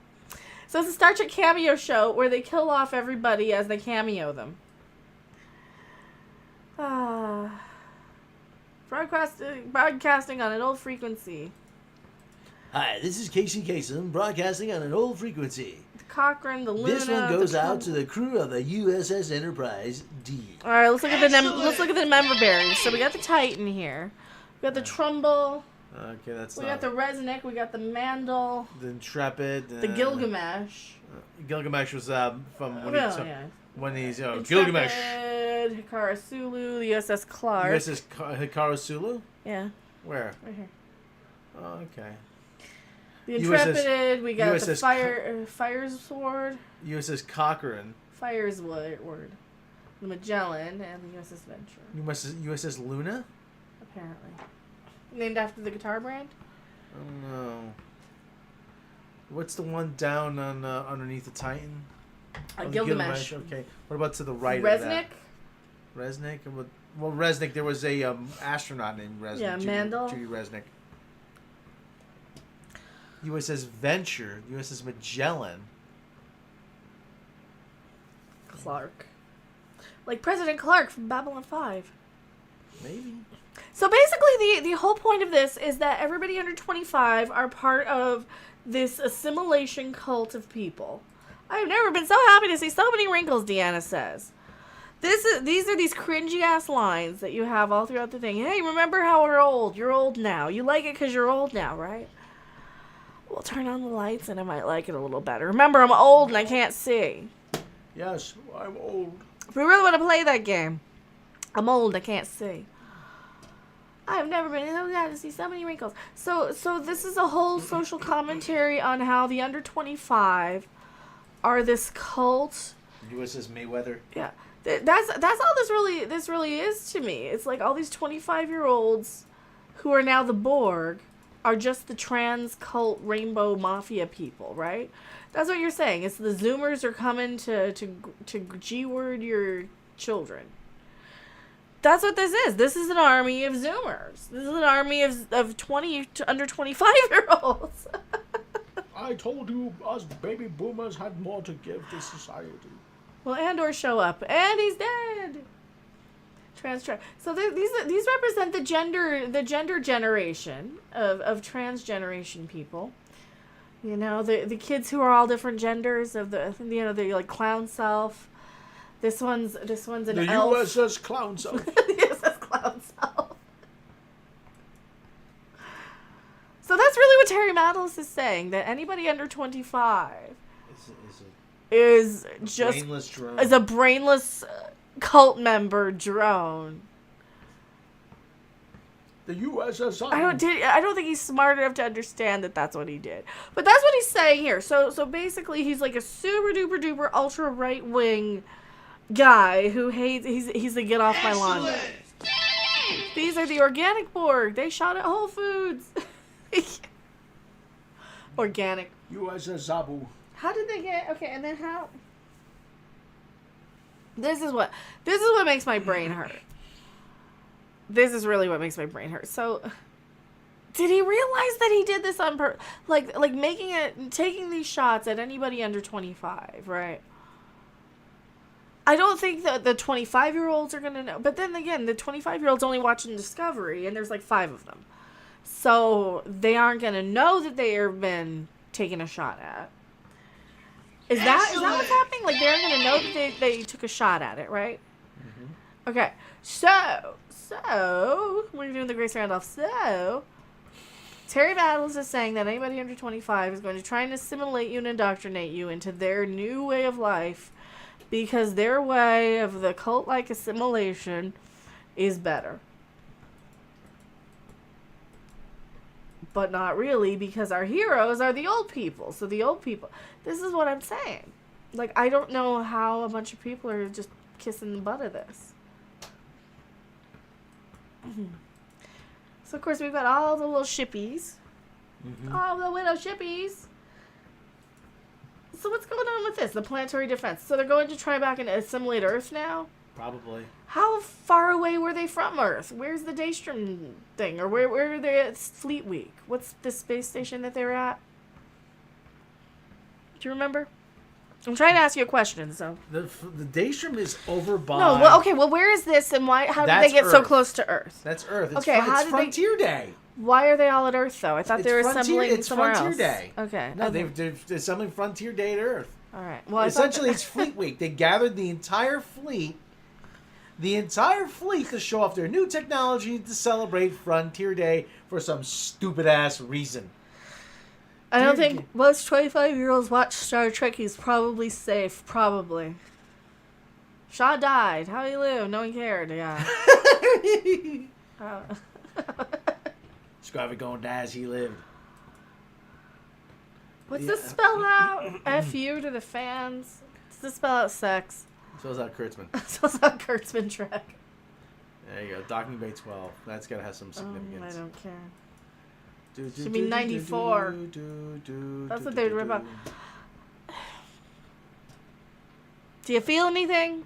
So it's a Star Trek cameo show where they kill off everybody as they cameo them. Broadcasting on an old frequency. Hi, this is Casey Kasem, broadcasting on an old frequency. The Cochrane, the Luna. This one goes out to the crew of the USS Enterprise D. All right, let's look at the member bearings. So we got the Titan here. We got the Trumbull. Okay, that's. We got the Resnick. We got the Mandel. The Intrepid. The Gilgamesh. Gilgamesh was from when he's Intrepid, Gilgamesh. Hikara Sulu, the USS Clark. USS Hikara Sulu. Yeah. Where? Right here. Oh, okay. The Intrepid, we got the Fire Sword. USS Cochrane. Firesword. The Magellan and the USS Venture. USS Luna? Apparently. Named after the guitar brand? Oh no. What's the one down on underneath the Titan? Gilgamesh. Okay. What about to the right Resnick? of that? Resnick? Well, Resnick, there was a astronaut named Resnick. Yeah, Mandel. Judy Resnick. USS Venture, USS Magellan. Clark. Like President Clark from Babylon 5. Maybe. So basically the whole point of this is that everybody under 25 are part of this assimilation cult of people. I've never been so happy to see so many wrinkles, Deanna says. These are these cringy ass lines that you have all throughout the thing. Hey, remember how we're old? You're old now. You like it because you're old now, right? We'll turn on the lights and I might like it a little better. Remember, I'm old and I can't see. Yes, I'm old. If we really want to play that game, I'm old, I can't see. I've never been so glad to see so many wrinkles. So this is a whole social commentary on how the under 25 are this cult. USS Mayweather. Yeah, that's all this really is to me. It's like all these 25-year-olds who are now the Borg are just the trans cult rainbow mafia people, right? That's what you're saying. It's the Zoomers are coming to G-word your children. That's what this is. This is an army of Zoomers. This is an army of 20 to under 25-year-olds. I told you us baby boomers had more to give to society. Well, Andor show up, and he's dead. So these represent the gender generation of trans generation people. You know, the kids who are all different genders of the like clown self. This one's an the elf. USS Clown Self. The USS Clown Self. So that's really what Terry Mattles is saying, that anybody under 25 is just brainless drone. Is a brainless cult member drone. The USS. I don't think he's smart enough to understand that that's what he did. But that's what he's saying here. So basically he's like a super duper duper ultra right wing guy who hates he's the get off my lawn guy. These are the organic Borg. They shot at Whole Foods. Organic. USS Zabu. How did they get okay, and then how This is what makes my brain hurt. This is really what makes my brain hurt. So did he realize that he did this on purpose? Like taking these shots at anybody under 25, right? I don't think that the 25-year-olds are going to know. But then again, the 25-year-olds only watching Discovery, and there's like 5 of them. So they aren't going to know that they have been taken a shot at. Is that what's happening? Like, they aren't going to know that they took a shot at it, right? Mm-hmm. Okay. So, we're doing the Grace Randolph. So, Terry Battles is saying that anybody under 25 is going to try and assimilate you and indoctrinate you into their new way of life, because their way of the cult-like assimilation is better. But not really, because our heroes are the old people. So the old people... This is what I'm saying. Like, I don't know how a bunch of people are just kissing the butt of this. So, of course, we've got all the little shippies. Mm-hmm. All the widow shippies. So what's going on with this? The planetary defense. So they're going to try back and assimilate Earth now? Probably. How far away were they from Earth? Where's the Daystrom thing? Or where were they at Fleet Week? What's the space station that they were at? Do you remember? I'm trying to ask you a question, so. The Daystrom is over by... No, well, okay, well, where is this and why? How did they get so close to Earth? That's Earth. Okay, it's Frontier Day. Why are they all at Earth, though? I thought they were assembling somewhere else. It's Frontier Day. Okay. No, they're assembling Frontier Day at Earth. All right. Well, essentially, it's Fleet Week. They gathered the entire fleet to show off their new technology to celebrate Frontier Day for some stupid-ass reason. I don't think most 25-year-olds watch Star Trek. He's probably safe. Probably. Shaw died. How he lived? No one cared. Yeah. Scrappy going to die as he lived. What's this spell out? F-U to the fans. Does this spell out sex? Spells out Kurtzman. Spells out Kurtzman Trek. There you go. Docking Bay 12. That's got to have some significance. I don't care. Should be 94. That's what they would rip up. Do you feel anything?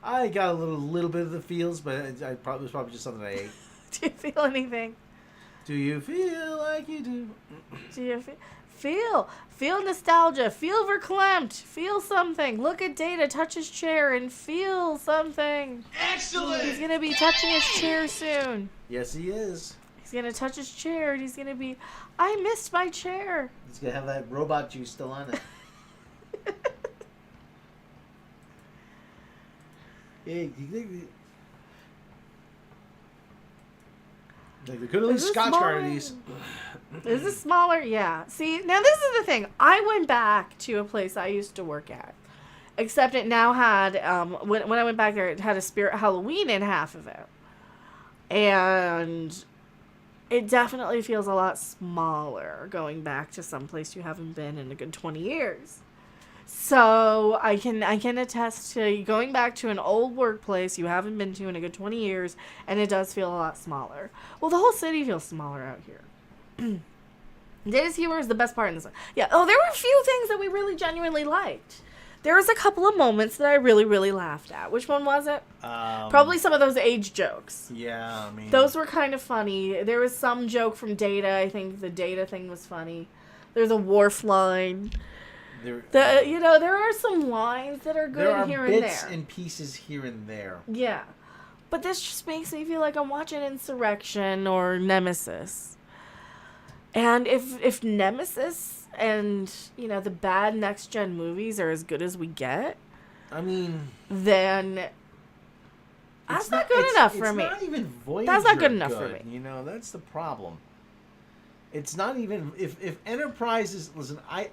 I got a little bit of the feels, but it was probably just something I ate. Do you feel anything? Do you feel like you do? Do you feel nostalgia? Feel verklempt? Feel something? Look at Data, touch his chair, and feel something. Excellent! He's gonna be touching his chair soon. Yes, he is. He's gonna touch his chair, and he's gonna be, I missed my chair. He's gonna have that robot juice still on it. Hey, they could at least Scotch guarded these. Is this smaller? Yeah. See, now this is the thing. I went back to a place I used to work at. Except it now had, when I went back there, it had a Spirit Halloween in half of it. And it definitely feels a lot smaller going back to some place you haven't been in a good 20 years. So I can attest to going back to an old workplace you haven't been to in a good 20 years, and it does feel a lot smaller. Well, the whole city feels smaller out here. Data's humor is the best part in this one. Yeah. Oh, there were a few things that we really genuinely liked. There was a couple of moments that I really, really laughed at. Which one was it? Probably some of those age jokes. Yeah, I mean... Those were kind of funny. There was some joke from Data. I think the Data thing was funny. There's a Worf line. There are some lines that are good here and there. There are bits and pieces here and there. Yeah. But this just makes me feel like I'm watching Insurrection or Nemesis. And if Nemesis and, the bad next-gen movies are as good as we get, I mean... then that's not good enough for me. It's not even Voyager That's not good enough for me. That's the problem. It's not even... If Enterprise is... Listen, I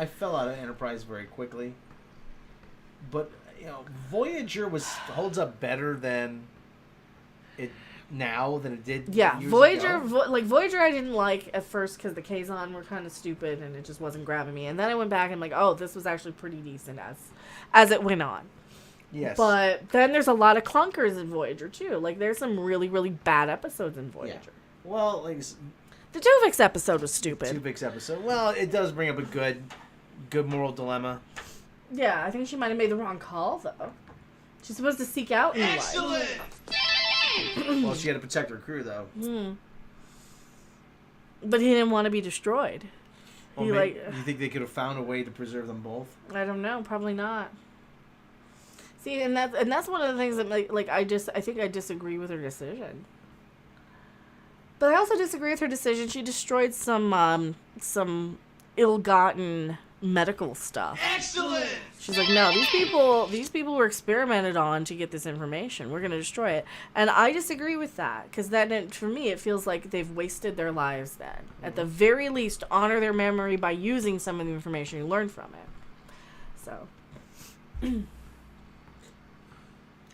fell out of Enterprise very quickly. But, Voyager holds up better than it now than it did years Voyager ago. Voyager I didn't like at first because the Kazon were kind of stupid and it just wasn't grabbing me, and then I went back and like, oh, this was actually pretty decent as it went on. Yes. But then there's a lot of clunkers in Voyager too. Like there's some really, really bad episodes in Voyager. Yeah. Well, like the Tuvix episode was stupid. Tuvix episode. Well, it does bring up a good moral dilemma. Yeah, I think she might have made the wrong call though. She's supposed to seek out new life. Well, she had to protect her crew, though. But he didn't want to be destroyed. Well, you think they could have found a way to preserve them both? I don't know. Probably not. See, and that's one of the things that I think I disagree with her decision. But I also disagree with her decision. She destroyed some ill-gotten medical stuff. Excellent! She's like, no, these people were experimented on to get this information. We're going to destroy it. And I disagree with that, because then, for me, it feels like they've wasted their lives then. Mm-hmm. At the very least, honor their memory by using some of the information you learned from it. So...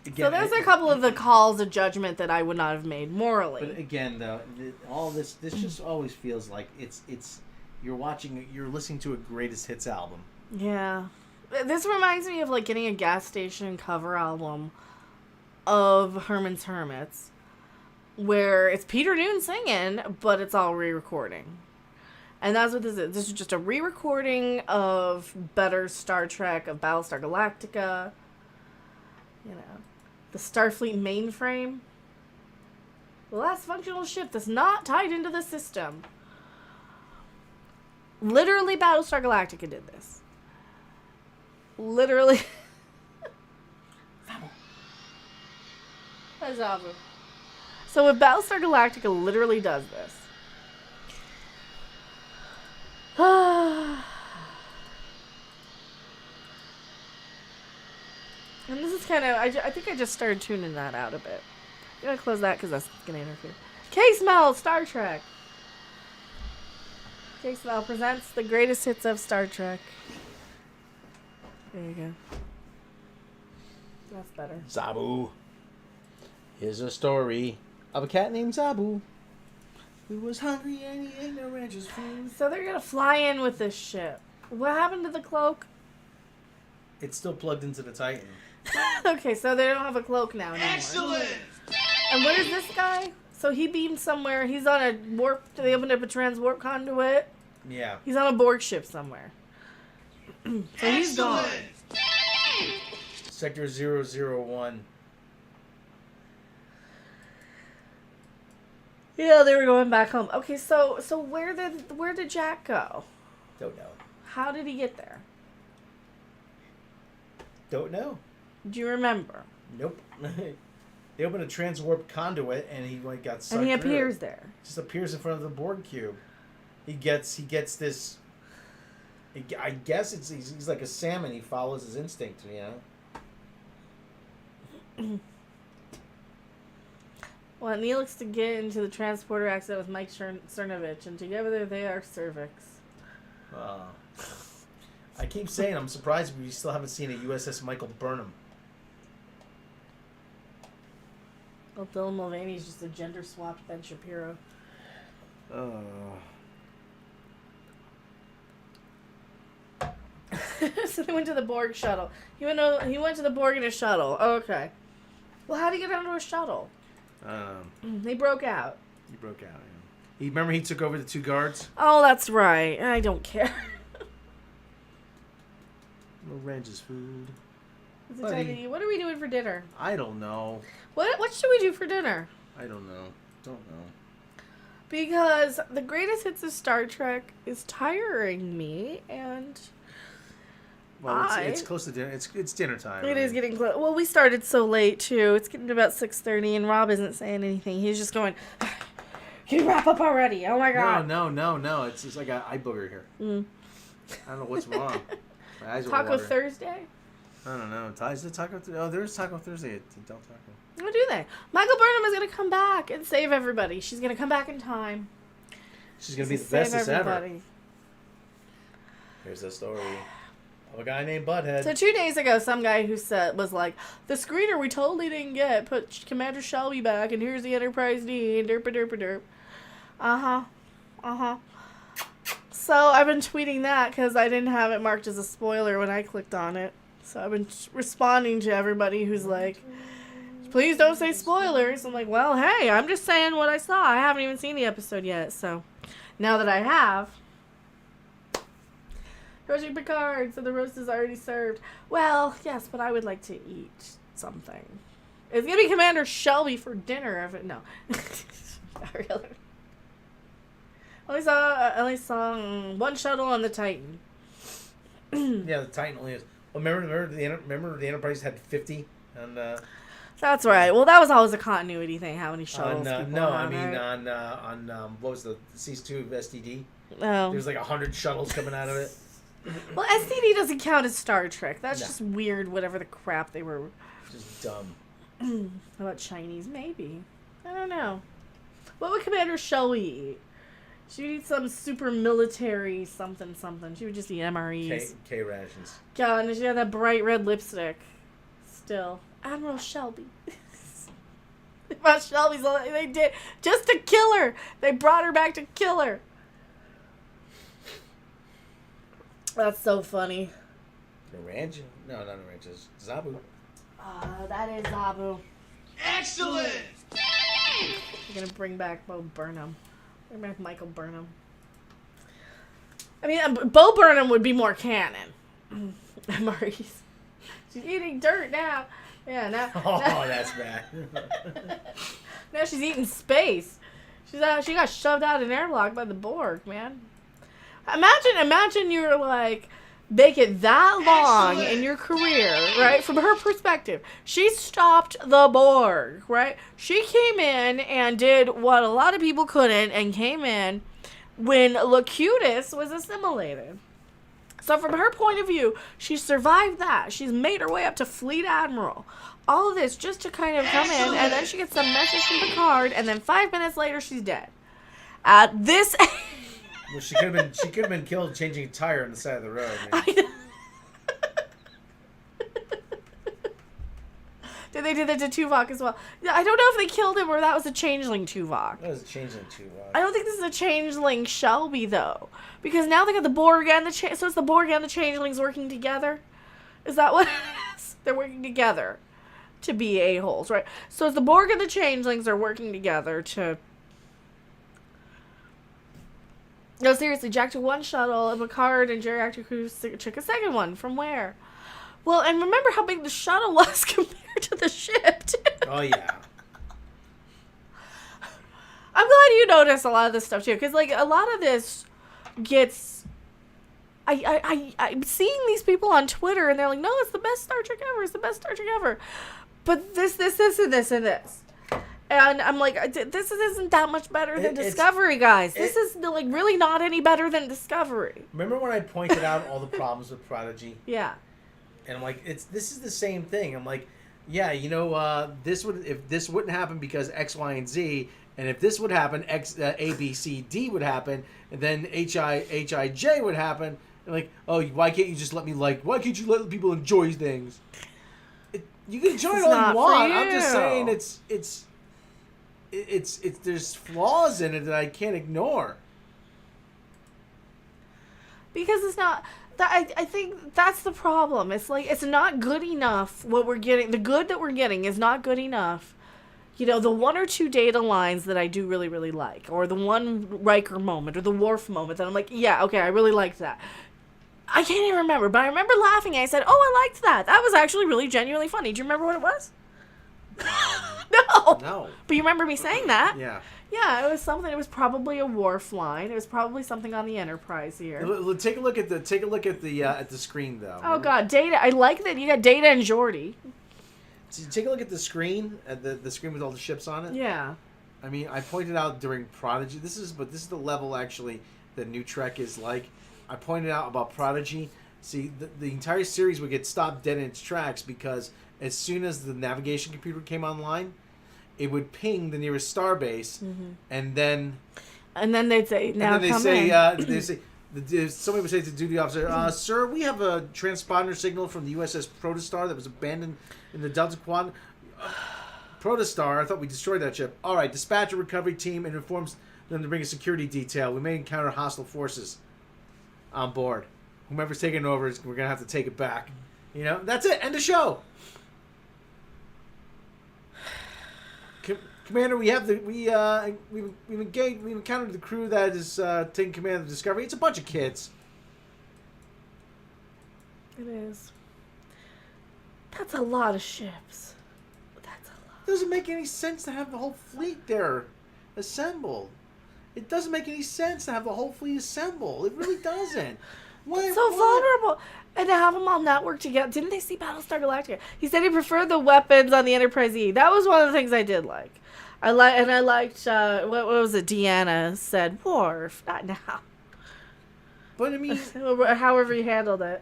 Again, so there's a couple of the calls of judgment that I would not have made morally. But again, though, all this just always feels like it's you're listening to a greatest hits album. Yeah, this reminds me of like getting a gas station cover album of Herman's Hermits, where it's Peter Noon singing, but it's all re-recording. And that's what this is. This is just a re-recording of better Star Trek, of Battlestar Galactica. The Starfleet mainframe. The last functional ship that's not tied into the system. Literally, Battlestar Galactica did this. Literally. Zabu. So if Battlestar Galactica literally does this. And this is kind of, I think I just started tuning that out a bit. I'm going to close that because that's going to interfere. K-Smell, Star Trek. K-Smell presents the greatest hits of Star Trek. There you go. That's better. Zabu. Here's a story of a cat named Zabu who was hungry and he ate no rancher's food. So they're going to fly in with this ship. What happened to the cloak? It's still plugged into the Titan. Okay, so they don't have a cloak now anymore. Excellent! And where's this guy? So he beamed somewhere. He's on a warp. They opened up a transwarp conduit. Yeah. He's on a Borg ship somewhere. So he's gone. Sector 001. Yeah, they were going back home. Okay, so where did Jack go? Don't know. How did he get there? Don't know. Do you remember? Nope. They opened a transwarp conduit and he got sucked. And he through. appears there. Just appears in front of the Borg cube. He gets this. I guess he's like a salmon. He follows his instinct, Well, Neelix to get into the transporter accident with Mike Cernovich, and together they are cervix. I keep saying I'm surprised we still haven't seen a USS Michael Burnham. Well, Dylan Mulvaney's just a gender-swapped Ben Shapiro. So they went to the Borg shuttle. He went to the Borg in a shuttle. Oh, okay. Well, how did he get onto a shuttle? They broke out. He broke out, Remember he took over the 2 guards? Oh, that's right. I don't care. No Range's food. Buddy. What are we doing for dinner? I don't know. What should we do for dinner? I don't know. Don't know. Because the greatest hits of Star Trek is tiring me, and well, it's close to dinner. It's dinner time. It is getting close. Well, we started so late too. It's getting to about 6:30, and Rob isn't saying anything. He's just going, "Can you wrap up already? Oh my god!" No. It's just like an eye booger here. I don't know what's wrong. My eyes are Taco watering. Thursday. I don't know. Is it Taco? Oh, there's Taco Thursday at Del Taco. What do they? Michael Burnham is gonna come back and save everybody. She's gonna come back in time. She's gonna be the bestest ever. Here's the story of a guy named Butthead. So 2 days ago, some guy who was like, the screener we totally didn't get put Commander Shelby back, and here's the Enterprise D, and derp. So I've been tweeting that because I didn't have it marked as a spoiler when I clicked on it. So I've been responding to everybody who's like, please don't say spoilers. I'm like, well, hey, I'm just saying what I saw. I haven't even seen the episode yet, so now that I have. Roasting Picard, so the roast is already served. Well, yes, but I would like to eat something. It's gonna be Commander Shelby for dinner. No, not really. I only saw one shuttle on the Titan. Yeah, the Titan only is. Well, remember the Enterprise had 50, and that's right. Well, that was always a continuity thing. How many shuttles? On what was the Season 2 of STD? Oh, there was like 100 shuttles coming out of it. Well, STD doesn't count as Star Trek. That's just weird. Whatever the crap they were. Just dumb. How about Chinese? Maybe. I don't know. What would Commander Shelby eat? She would eat some super military something. She would just eat MREs. K rations. God, and she had that bright red lipstick. Still. Admiral Shelby. About Shelby's, they did. Just to kill her. They brought her back to kill her. That's so funny. Naranj? No, not Naranj. It's Zabu. That is Zabu. Excellent! We're going to bring back Bo Burnham. Bring back Michael Burnham. I mean, Bo Burnham would be more canon. Maurice. She's eating dirt now. Yeah, now. Oh, that's bad. Now she's eating space. She got shoved out an airlock by the Borg, man. Imagine you're like, make it that long in your career, right? From her perspective, she stopped the Borg, right? She came in and did what a lot of people couldn't, and came in when Locutus was assimilated. So from her point of view, she survived that. She's made her way up to Fleet Admiral. All of this just to kind of come in, and then she gets a message from Picard, and then 5 minutes later, she's dead. At this Well, she could have been killed changing a tire on the side of the road. Man. Did they do that to Tuvok as well? I don't know if they killed him or that was a changeling Tuvok. That was a changeling Tuvok. I don't think this is a changeling Shelby though, because now they got the Borg and so it's the Borg and the changelings working together. Is that what it is? They're working together to be a-holes, right? So it's the Borg and the changelings are working together to. No, seriously, Jack took one shuttle, and Picard and geriatric crew took a second one. From where? Well, and remember how big the shuttle was compared to the ship, too. Oh, yeah. I'm glad you notice a lot of this stuff, too, because, like, a lot of this gets... I'm seeing these people on Twitter, and they're like, no, it's the best Star Trek ever. It's the best Star Trek ever. But this, and this. And I'm like, this isn't that much better than Discovery, guys. This is, like, really not any better than Discovery. Remember when I pointed out all the problems with Prodigy? Yeah. And I'm like, this is the same thing. I'm like, yeah, you know, if this wouldn't happen because X, Y, and Z, and if this would happen, A, B, C, D would happen, and then H, I, J would happen. And like, oh, why can't you just let me why can't you let people enjoy things? You can enjoy it all you want. I'm just saying it's there's flaws in it that I can't ignore. Because it's not that I think that's the problem. It's like it's not good enough what we're getting. The good that we're getting is not good enough. You know, the one or two data lines that I do really, really like, or the one Riker moment, or the Worf moment that I'm like, yeah, okay, I really liked that. I can't even remember, but I remember laughing. I said, oh, I liked that. That was actually really genuinely funny. Do you remember what it was? No. No. But you remember me saying that? Yeah. Yeah, it was something. It was probably a Worf line. It was probably something on the Enterprise here. Take a look at the screen though. Oh God, Data. I like that you got Data and Geordi. So take a look at the screen, the screen with all the ships on it. Yeah. I mean, I pointed out during Prodigy. This is the level actually that New Trek is like. I pointed out about Prodigy. See, the entire series would get stopped dead in its tracks because as soon as the navigation computer came online, it would ping the nearest starbase, and then they'd say, "Now and then come they in." say, somebody would say to the duty officer, "Sir, we have a transponder signal from the USS Protostar that was abandoned in the Delta Quadrant. Protostar, I thought we destroyed that ship. All right, dispatch a recovery team and informs them to bring a security detail. We may encounter hostile forces on board. Whomever's taking over, we're gonna have to take it back. You know, that's it. End of show." Commander, we've encountered the crew that is taking command of the Discovery. It's a bunch of kids. It is. That's a lot of ships. That's a lot. It doesn't make any sense to have the whole fleet there assembled. It doesn't make any sense to have the whole fleet assembled. It really doesn't. It's so vulnerable. And to have them all network together. Didn't they see Battlestar Galactica? He said he preferred the weapons on the Enterprise E. That was one of the things I did like. I liked what was it? Deanna said, "Worf, not now." But I mean, however he handled it.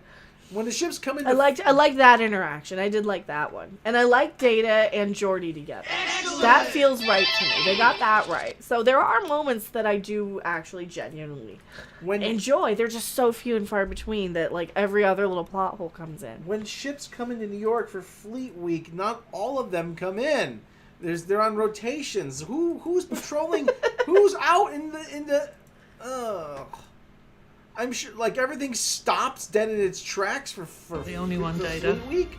When the ships come in, I liked that interaction. I did like that one, and I liked Data and Geordi together. Excellent. That feels right to me. They got that right. So there are moments that I do actually genuinely enjoy. They're just so few and far between that like every other little plot hole comes in. When ships come into New York for Fleet Week, not all of them come in. They're on rotations. Who's patrolling? Who's out in the? I'm sure, like, everything stops dead in its tracks for the only one, for Data. Fleet Week.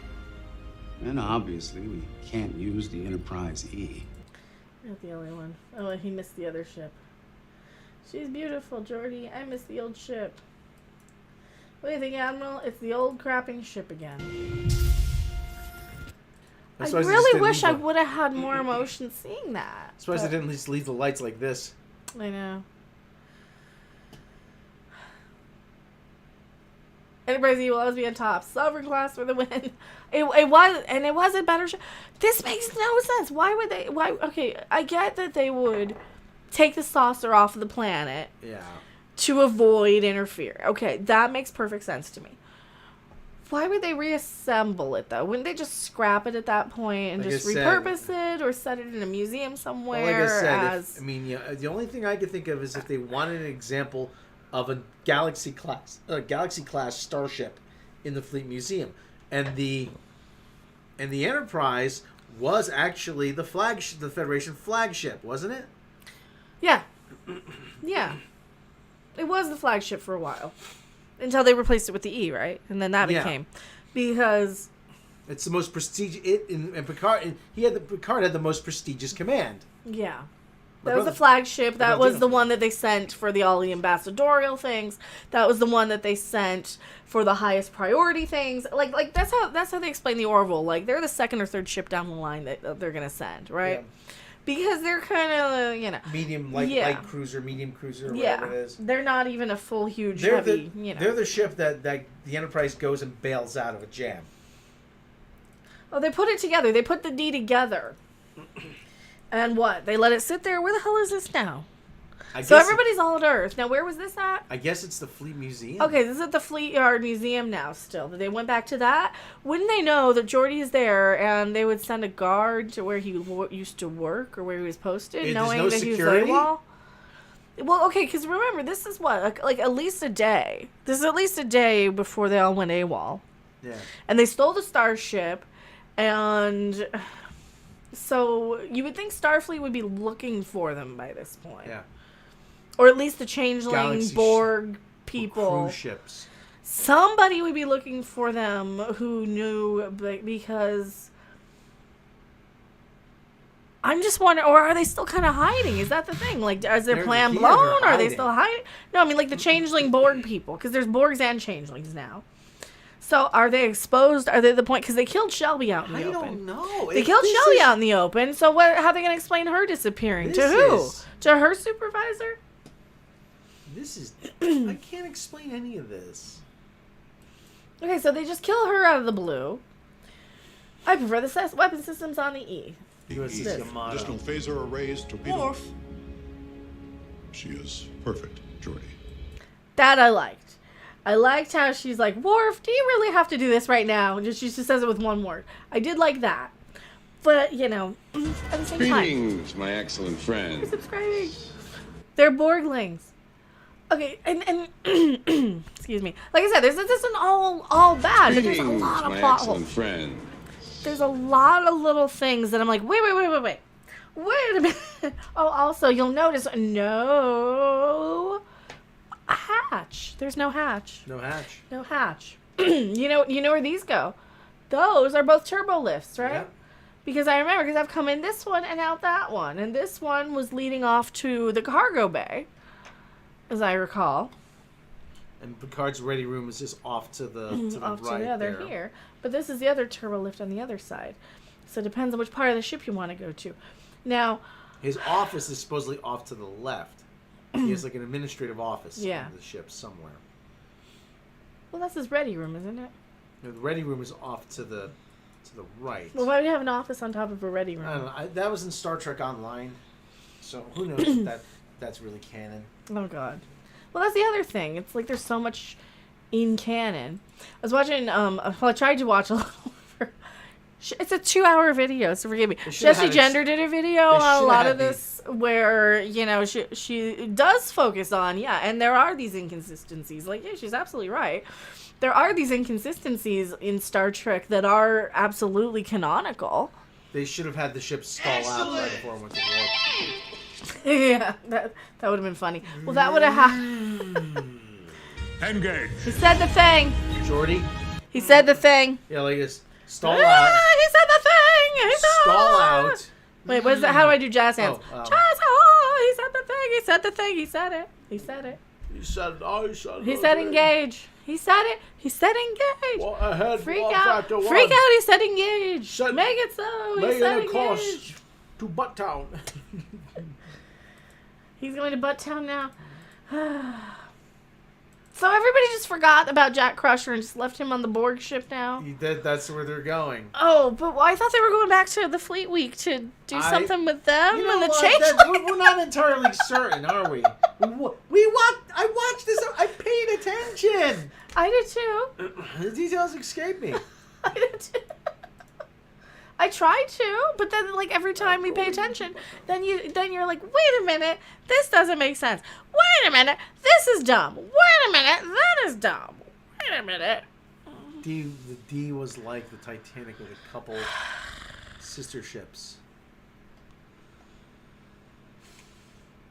And obviously, we can't use the Enterprise E. Not the only one. Oh, he missed the other ship. She's beautiful, Geordi. I miss the old ship. What do you think, Admiral? It's the old crapping ship again. I really wish I would have had more emotion seeing that. I'm surprised they didn't just leave the lights like this. I know. Enterprise E will always be on top. Sovereign class for the win. It was a better show. This makes no sense. Why would they? Why? Okay, I get that they would take the saucer off of the planet. Yeah. To avoid interfere. Okay, that makes perfect sense to me. Why would they reassemble it though? Wouldn't they just scrap it at that point and just repurpose it or set it in a museum somewhere? Well, like I said, the only thing I could think of is if they wanted an example of a galaxy class starship in the Fleet Museum, and the Enterprise was actually the Federation flagship, wasn't it? Yeah, yeah, it was the flagship for a while until they replaced it with the E, right? And then that became because it's the most prestigious. And Picard, Picard had the most prestigious command. Yeah. That was the flagship. That was the one that they sent for all the ambassadorial things. That was the one that they sent for the highest priority things. Like that's how they explain the Orville. Like they're the second or third ship down the line that they're gonna send, right? Yeah. Because they're kind of medium light cruiser, medium cruiser, or whatever it is. They're not even a full huge heavy. They're the ship that the Enterprise goes and bails out of a jam. Oh, they put it together. They put the D together. And what? They let it sit there? Where the hell is this now? So everybody's all at Earth. Now, where was this at? I guess it's the Fleet Museum. Okay, this is at the Fleet Yard Museum now still. They went back to that. Wouldn't they know that Geordi is there and they would send a guard to where he used to work or where he was posted, knowing that he was AWOL? Well, okay, because remember, this is what? Like at least a day. This is at least a day before they all went AWOL. Yeah. And they stole the starship and... So, you would think Starfleet would be looking for them by this point. Yeah. Or at least the Changeling, Borg people. Cruise ships. Somebody would be looking for them who knew, because I'm just wondering, or are they still kind of hiding? Is that the thing? Like, is their plan here, blown? they're Or are they hiding. still hiding? No, I mean, like the changeling Borg people, because there's Borgs and changelings now. So are they exposed? Are they the point? Because they killed Shelby out in the I open. don't know. They killed Shelby out in the open. So what? How are they going to explain her disappearing? To who? To her supervisor? This is... I can't explain any of this. Okay, so they just kill her out of the blue. I prefer the weapon systems on the E. Additional phaser arrays, torpedo. Worf. She is perfect, Geordi. That I liked. I liked how she's like, Worf, do you really have to do this right now? She just says it with one word. I did like that. But, you know, at the same time. Greetings, my excellent friend. You're subscribing. They're Borglings. Okay, and excuse me. Like I said, this isn't all bad, but there's a lot of my plot excellent holes. friend. There's a lot of little things that I'm like, wait a minute. Oh, also, you'll notice, no hatch. There's no hatch. No hatch. No hatch. You know where these go. Those are both turbo lifts, right? Yep. Because I remember, because I've come in this one and out that one. And this one was leading off to the cargo bay, as I recall. And Picard's ready room is just off to the off right to they're there. here. But this is the other turbo lift on the other side. So it depends on which part of the ship you want to go to. Now, his office is supposedly off to the left. He has like an administrative office Yeah. on the ship somewhere. well, that's his ready room, isn't it? No, the ready room is off to the right. Well, why would you have an office on top of a ready room? I don't know. That was in Star Trek Online, so who knows if that's really canon. Oh, God. Well, that's the other thing. It's like there's so much in canon. I was watching, well, I tried to watch a little over. It's a 2-hour video, so forgive me. Jessie Gender did a video on a lot of this where, you know, she does focus on, and there are these inconsistencies. Like, yeah, she's absolutely right. There are these inconsistencies in Star Trek that are absolutely canonical. They should have had the ship stall out right before it went to warp. Yeah, that would have been funny. Well, that would have happened. Engage. He said the thing. Geordi? He said the thing. Yeah, like this. Stall out. He said the thing. He said Stall out. Wait, what is that? How do I do jazz hands? Jazz hands. He said the thing. He said the thing. He said it. He said it. He said, I said He said engage. He said it. He said engage. Well, ahead, Freak one out. factor one. Freak out. He said engage. Said, Make it so. He lay said in a course engage. to Butttown. He's going to Butttown now. So everybody just forgot about Jack Crusher and just left him on the Borg ship now? That's where they're going. Oh, but I thought they were going back to the Fleet Week to do something with them You know and the what? change. We're not entirely certain, are we? I watched this. I paid attention. I did too. The details escape me. I did too. I tried to, but then like every time we pay attention, then you're like, wait a minute, this doesn't make sense. Wait a minute, this is dumb. Wait a minute, that is dumb. Wait a minute. The D was like the Titanic with a couple sister ships.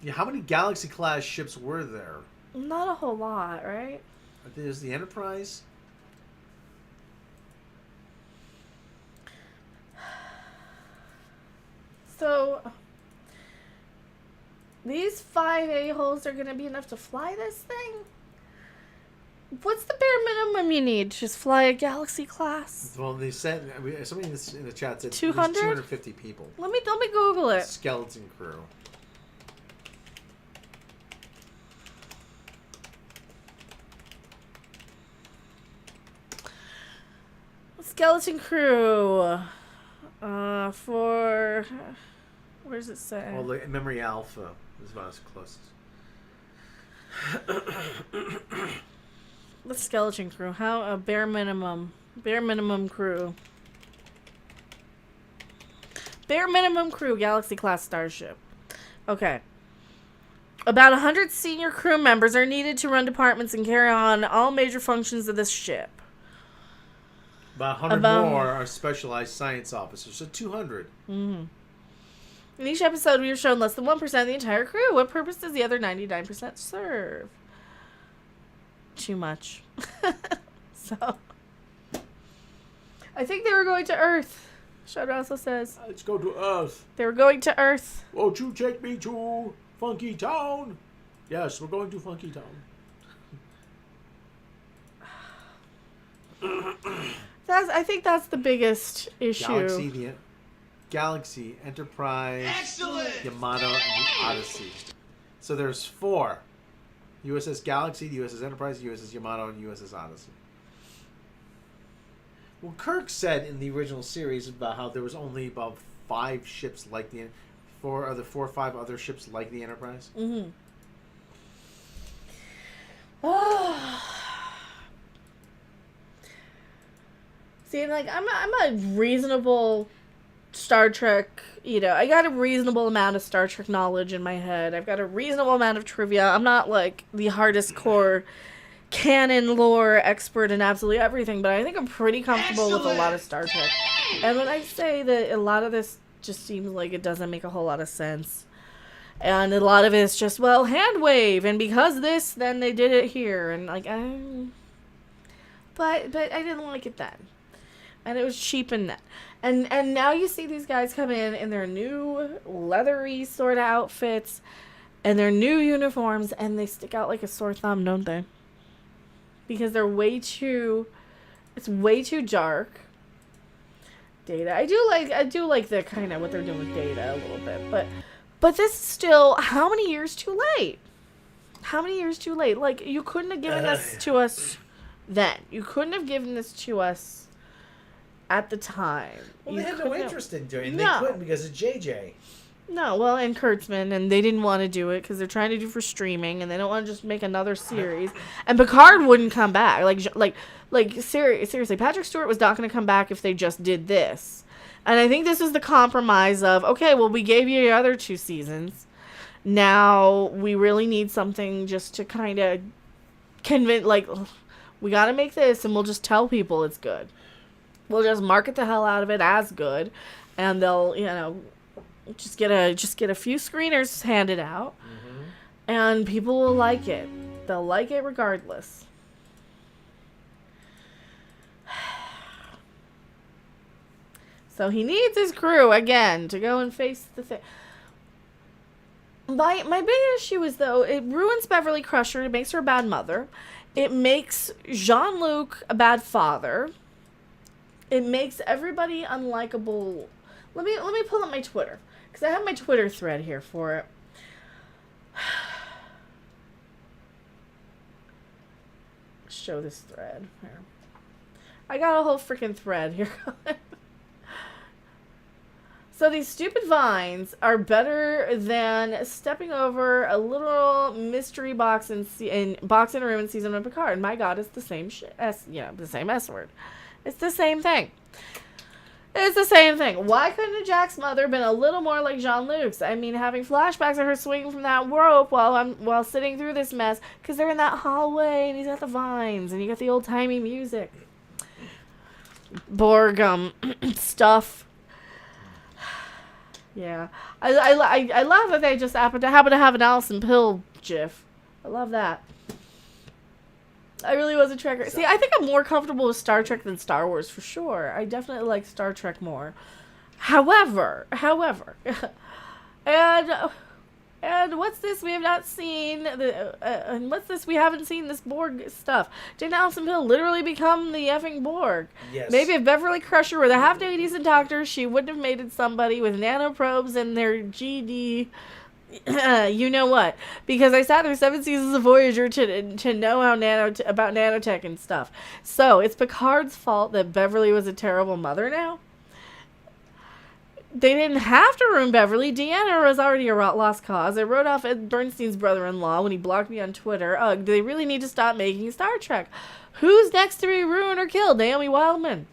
Yeah, how many Galaxy class ships were there? Not a whole lot, right? There's the Enterprise. So, these 5 a-holes are going to be enough to fly this thing? What's the bare minimum you need to just fly a Galaxy class? Well, they said somebody in the chat said 200? 250 people. Let me Google it. Skeleton crew. Skeleton crew. For where does it say? Well, the Memory Alpha is about as close. The skeleton crew. How a bare minimum crew. Bare minimum crew, Galaxy class starship. Okay. About 100 senior crew members are needed to run departments and carry on all major functions of this ship. About 100 more are specialized science officers, so 200. Mm-hmm. In each episode, we are shown less than 1% of the entire crew. What purpose does the other 99% serve? Too much. So, I think they were going to Earth. Shudder also says Let's go to Earth. they were going to Earth. Won't you take me to Funky Town? Yes, we're going to Funky Town. I think that's the biggest issue. Galaxy, Enterprise, Excellent! Yamato, and the Odyssey. So there's 4. USS Galaxy, the USS Enterprise, USS Yamato, and USS Odyssey. Well, Kirk said in the original series about how there was only about 5 ships like the 4 or 5 other ships like the Enterprise. Mm-hmm. See, like I'm a reasonable Star Trek. You know, I got a reasonable amount of Star Trek knowledge in my head. I've got a reasonable amount of trivia. I'm not like the hardest core canon lore expert in absolutely everything, but I think I'm pretty comfortable with a lot of Star Trek. And when I say that a lot of this just seems like it doesn't make a whole lot of sense, and a lot of it is just, well, hand wave, and because this, then they did it here, and like, but I didn't like it then, and it was cheap in that. And now you see these guys come in their new leathery sort of outfits and their new uniforms, and they stick out like a sore thumb, don't they? Because they're it's way too dark. Data. I do like the kind of what they're doing with Data a little bit, but this is still how many years too late? How many years too late? Like, you couldn't have given this to us then. You couldn't have given this to us at the time. Well, you they had no interest in doing it. No. They couldn't because of JJ. No, well, and Kurtzman, and they didn't want to do it because they're trying to do for streaming, and they don't want to just make another series. And Picard wouldn't come back. Seriously, Patrick Stewart was not going to come back if they just did this. And I think this is the compromise of, okay, well, we gave you your other 2 seasons. Now we really need something just to kind of convince, like, we got to make this, and we'll just tell people it's good. We'll just market the hell out of it as good, and they'll, you know, just get a few screeners handed out, and people will like it. They'll like it regardless. So he needs his crew again to go and face the thing. My big issue is, though, it ruins Beverly Crusher. It makes her a bad mother. It makes Jean-Luc a bad father. It makes everybody unlikable. Let me pull up my Twitter, because I have my Twitter thread here for it. Show this thread here. I got a whole freaking thread here. So these stupid vines are better than stepping over a literal mystery box in a room in season 1 of Picard. My God, it's the same the same S word. It's the same thing. It's the same thing. Why couldn't Jack's mother been a little more like Jean-Luc's? I mean, having flashbacks of her swinging from that rope while sitting through this mess, because they're in that hallway and he's got the vines and you got the old timey music. Borg stuff. Yeah, I love that they just happen to have an Alison Pill gif. I love that. I really was a Trekker. See, I think I'm more comfortable with Star Trek than Star Wars for sure. I definitely like Star Trek more. However, and what's this we have not seen? And what's this we haven't seen? This Borg stuff. Didn't Alison Pill literally become the effing Borg? Yes. Maybe if Beverly Crusher were the half-day decent doctor, she wouldn't have mated somebody with nanoprobes and their GD. You know what? Because I sat through 7 seasons of Voyager to know how about nanotech and stuff. So it's Picard's fault that Beverly was a terrible mother now. They didn't have to ruin Beverly. Deanna was already a lost cause. I wrote off Ed Bernstein's brother-in-law when he blocked me on Twitter. Do they really need to stop making Star Trek? Who's next to be ruined or killed? Naomi Wildman.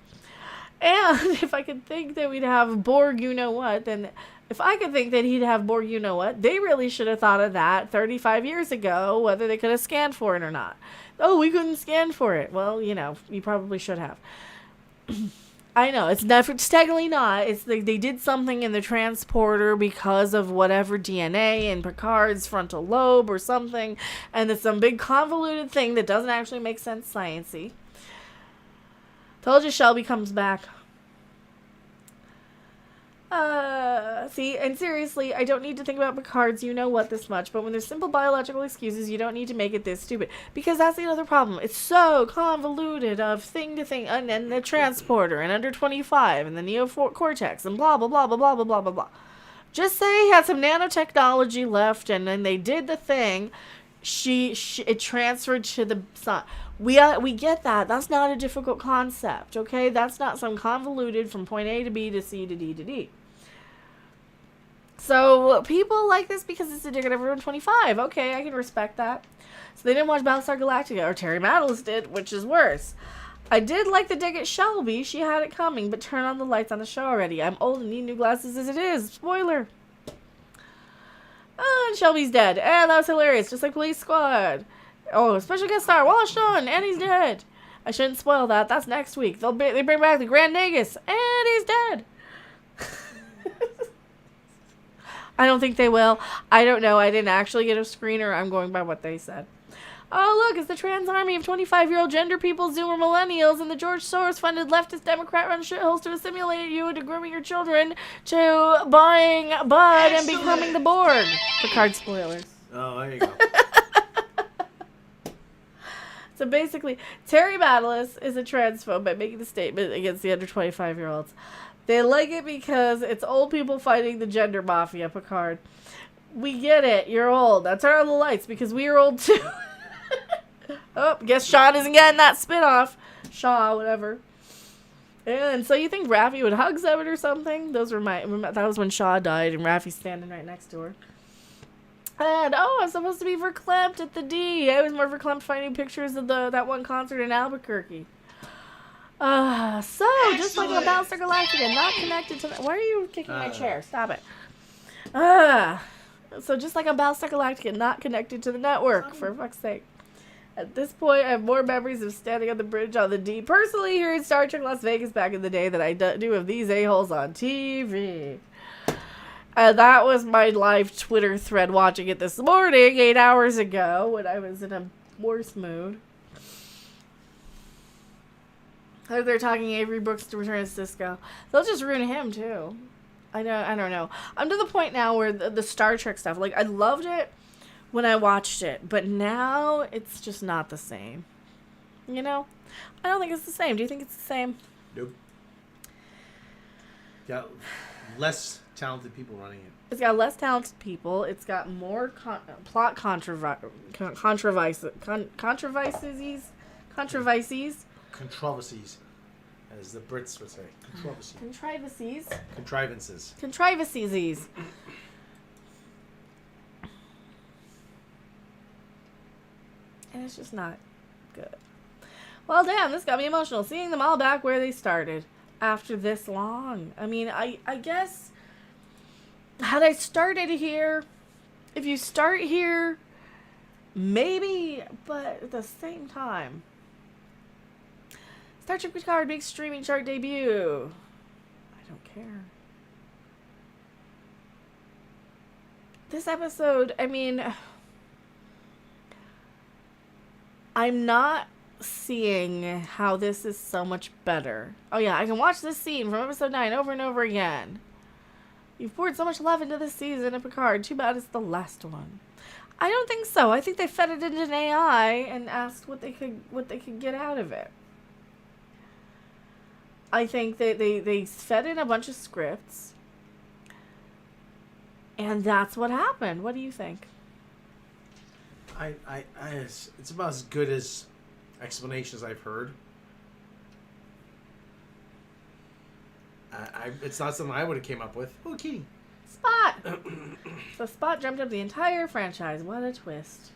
And if I could think that we'd have Borg you-know-what, then if I could think that he'd have Borg you-know-what, they really should have thought of that 35 years ago, whether they could have scanned for it or not. Oh, we couldn't scan for it. Well, you probably should have. I know, it's technically not. It's like they did something in the transporter because of whatever DNA in Picard's frontal lobe or something, and it's some big convoluted thing that doesn't actually make sense science-y. Told you Shelby comes back. See, and seriously, I don't need to think about Picard's you-know-what this much, but when there's simple biological excuses, you don't need to make it this stupid. Because that's the other problem. It's so convoluted of thing to thing, and the transporter, and under 25, and the neocortex, and blah, blah, blah, blah, blah, blah, blah, blah, blah. Just say he had some nanotechnology left, and then they did the thing. It transferred to the sun. We get that. That's not a difficult concept, okay? That's not some convoluted from point A to B to C to D to D. So people like this because it's a dig at everyone 25. Okay, I can respect that. So they didn't watch Battlestar Galactica, or Terry Matalas did, which is worse. I did like the dig at Shelby. She had it coming, but turn on the lights on the show already. I'm old and need new glasses as it is. Spoiler. Oh, and Shelby's dead. And that was hilarious, just like Police Squad. Oh, special guest star, Wallace Shawn, and he's dead. I shouldn't spoil that. That's next week. They bring back the Grand Nagus, and he's dead. I don't think they will. I don't know. I didn't actually get a screener. I'm going by what they said. Oh, look, it's the trans army of 25-year-old gender people, Zoomer millennials, and the George Soros-funded leftist Democrat-run shitholes to assimilate you into grooming your children to buying bud and becoming the Borg. Picard spoilers. Oh, there you go. So basically, Terry Matalas is a transphobe by making the statement against the under 25-year-olds. They like it because it's old people fighting the gender mafia, Picard. We get it. You're old. Now turn on the lights because we are old too. Oh, guess Sean isn't getting that spinoff. Shaw, whatever. And so you think Raffi would hug Zevin or something? That was when Shaw died and Raffi's standing right next to her. And, I'm supposed to be verklempt at the D. I was more verklempt finding pictures of that one concert in Albuquerque. So, just like a Battlestar Galactica, not connected to the... Why are you kicking my chair? Stop it. So, just like a Battlestar Galactica, not connected to the network, for fuck's sake. At this point, I have more memories of standing on the bridge on the D, personally hearing Star Trek Las Vegas back in the day, than I do of these a-holes on TV. And that was my live Twitter thread watching it this morning, 8 hours ago, when I was in a worse mood. They're talking Avery Brooks to return as Cisco. They'll just ruin him, too. I don't know. I'm to the point now where the Star Trek stuff, like, I loved it when I watched it, but now it's just not the same. You know? I don't think it's the same. Do you think it's the same? Nope. Got less talented people running it. It's got less talented people. It's got more plot controversies. Controversies, as the Brits would say. Contrivances. And it's just not good. Well, damn, this got me emotional. Seeing them all back where they started after this long. I mean, I guess, had I started here, if you start here, maybe, but at the same time, Star Trek Picard big streaming chart debut. I don't care. This episode, I mean, I'm not seeing how this is so much better. Oh yeah, I can watch this scene from episode 9 over and over again. You've poured so much love into this season of Picard. Too bad it's the last one. I don't think so. I think they fed it into an AI and asked what they could get out of it. I think they fed in a bunch of scripts, and that's what happened. What do you think? It's about as good as explanations I've heard. It's not something I would have came up with. Oh, kitty. Spot. So Spot jumped up the entire franchise. What a twist.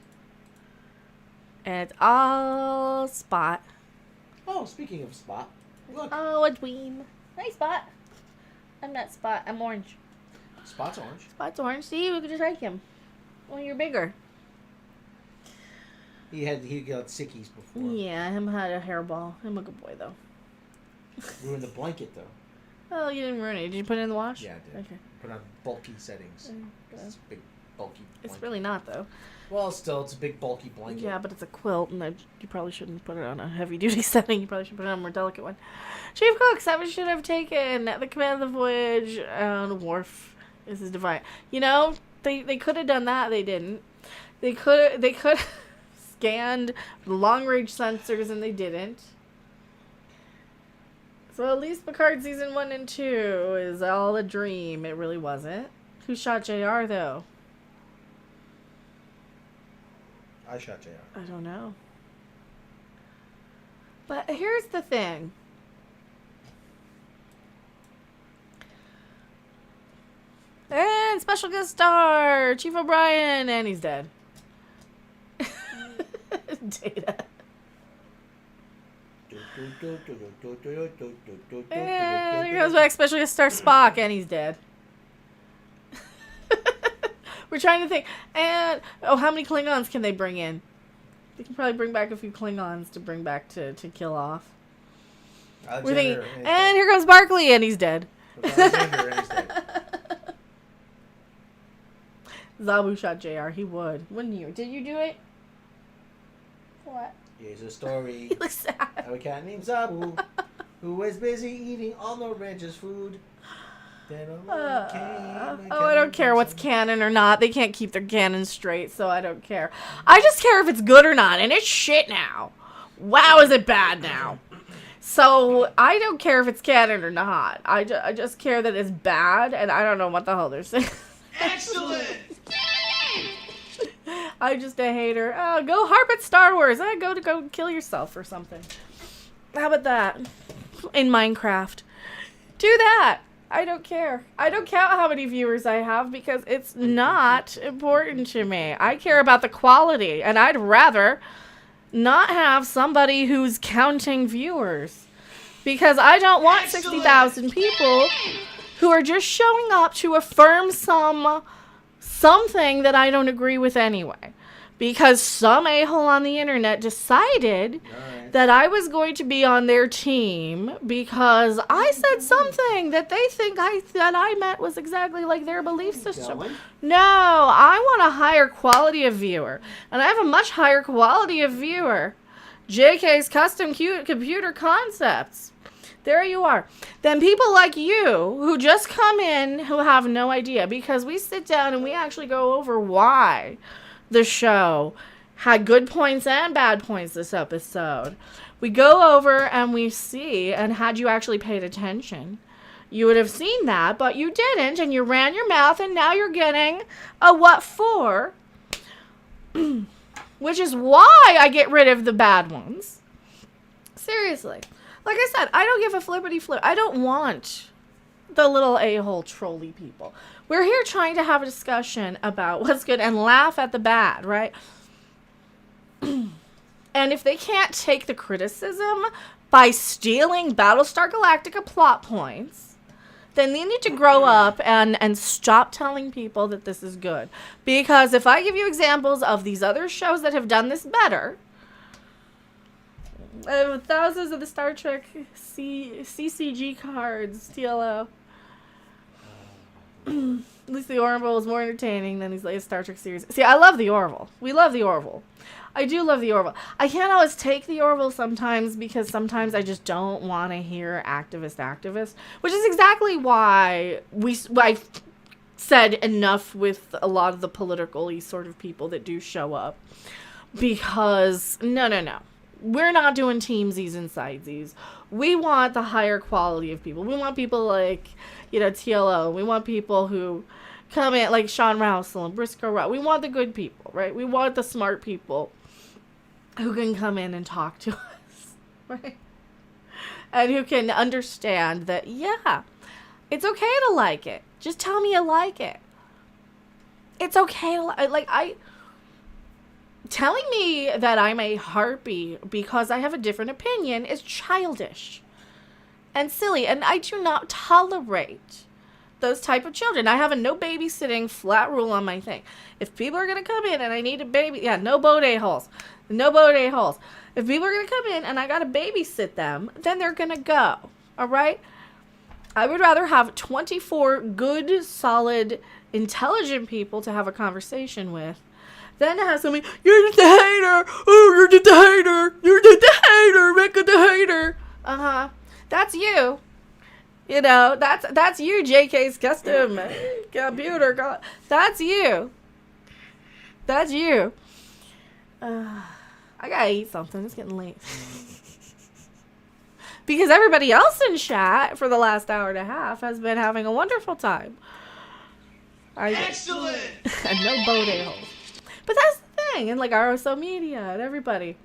And it's all Spot. Oh, speaking of Spot. Look. Oh, a dweeb. Hi, Spot. I'm not Spot. I'm orange. Spot's orange. Spot's orange. See, we could just like him. Well, you're bigger. He got sickies before. Yeah, him had a hairball. Him a good boy, though. Ruined the blanket, though. Oh, you didn't ruin it. Did you put it in the wash? Yeah, I did. Okay. Put on bulky settings. Okay. It's big bulky It's blanket. really not, though. Well, still, it's a big bulky blanket. Yeah, but it's a quilt, and you probably shouldn't put it on a heavy-duty setting. You probably should put it on a more delicate one. Chief Cook, Seven should have taken the command of the voyage, and Worf is his divine. You know, they could have done that. They didn't. They could have scanned long-range sensors, and they didn't. So at least Picard season 1 and 2 is all a dream. It really wasn't. Who shot JR, though? I shot JR. I don't know. But here's the thing. And special guest star, Chief O'Brien, and he's dead. Data. And here goes back special guest star Spock, and he's dead. We're trying to think. And, how many Klingons can they bring in? They can probably bring back a few Klingons to bring back to kill off. We're thinking, and here goes Barkley, and he's dead. Alexander, and he's dead. Zabu shot JR. He would. Wouldn't you? Did you do it? What? Here's a story. He looks sad. Of a cat named Zabu who was busy eating all the ranch's food. I don't care what's canon or not. They can't keep their canon straight, so I don't care. I just care if it's good or not, and it's shit now. Wow, is it bad now? So I don't care if it's canon or not. I just care that it's bad, and I don't know what the hell they're saying. Excellent! I'm just a hater. Oh, go harp at Star Wars. Go kill yourself or something. How about that? In Minecraft. Do that. I don't care. I don't count how many viewers I have because it's not important to me. I care about the quality, and I'd rather not have somebody who's counting viewers because I don't want 60,000 people who are just showing up to affirm something that I don't agree with anyway. Because some a-hole on the internet decided that I was going to be on their team because I said something that they think that I meant was exactly like their belief system. No, I want a higher quality of viewer. And I have a much higher quality of viewer. JK's Custom Computer Concepts. There you are. Then people like you who just come in who have no idea because we sit down and we actually go over why the show had good points and bad points this episode. We go over and we see, and had you actually paid attention, you would have seen that, but you didn't, and you ran your mouth, and now you're getting a what for, which is why I get rid of the bad ones. Seriously. Like I said, I don't give a flippity flip. I don't want the little a-hole trolly people. We're here trying to have a discussion about what's good and laugh at the bad, right? And if they can't take the criticism by stealing Battlestar Galactica plot points, then they need to grow up and stop telling people that this is good. Because if I give you examples of these other shows that have done this better, thousands of the Star Trek CCG cards, TLO. At least the Orville is more entertaining than these latest Star Trek series. See, I love the Orville. We love the Orville. I do love the Orville. I can't always take the Orville sometimes because sometimes I just don't want to hear activist, which is exactly why I said enough with a lot of the politically sort of people that do show up. Because, no. We're not doing teamsies and sidesies. We want the higher quality of people. We want people like, TLO. We want people who come in like Sean Rousel and Briscoe Ross. We want the good people, right? We want the smart people who can come in and talk to us, right? And who can understand that, yeah, it's okay to like it. Just tell me you like it. It's okay to telling me that I'm a harpy because I have a different opinion is childish and silly, and I do not tolerate those type of children. I have a no babysitting flat rule on my thing. If people are going to come in and I need a baby, no boat a-holes. No boat a-holes. If people are going to come in and I got to babysit them, then they're going to go. All right? I would rather have 24 good, solid intelligent people to have a conversation with than to have somebody, you're just a hater. Oh, you're just a hater. You're just a hater. Make it the hater. That's you. You know, that's you, JK's custom computer. That's you. That's you. I gotta eat something. It's getting late. Because everybody else in chat for the last hour and a half has been having a wonderful time. Excellent! And no boat a-holes. But that's the thing. And like RSO Media and everybody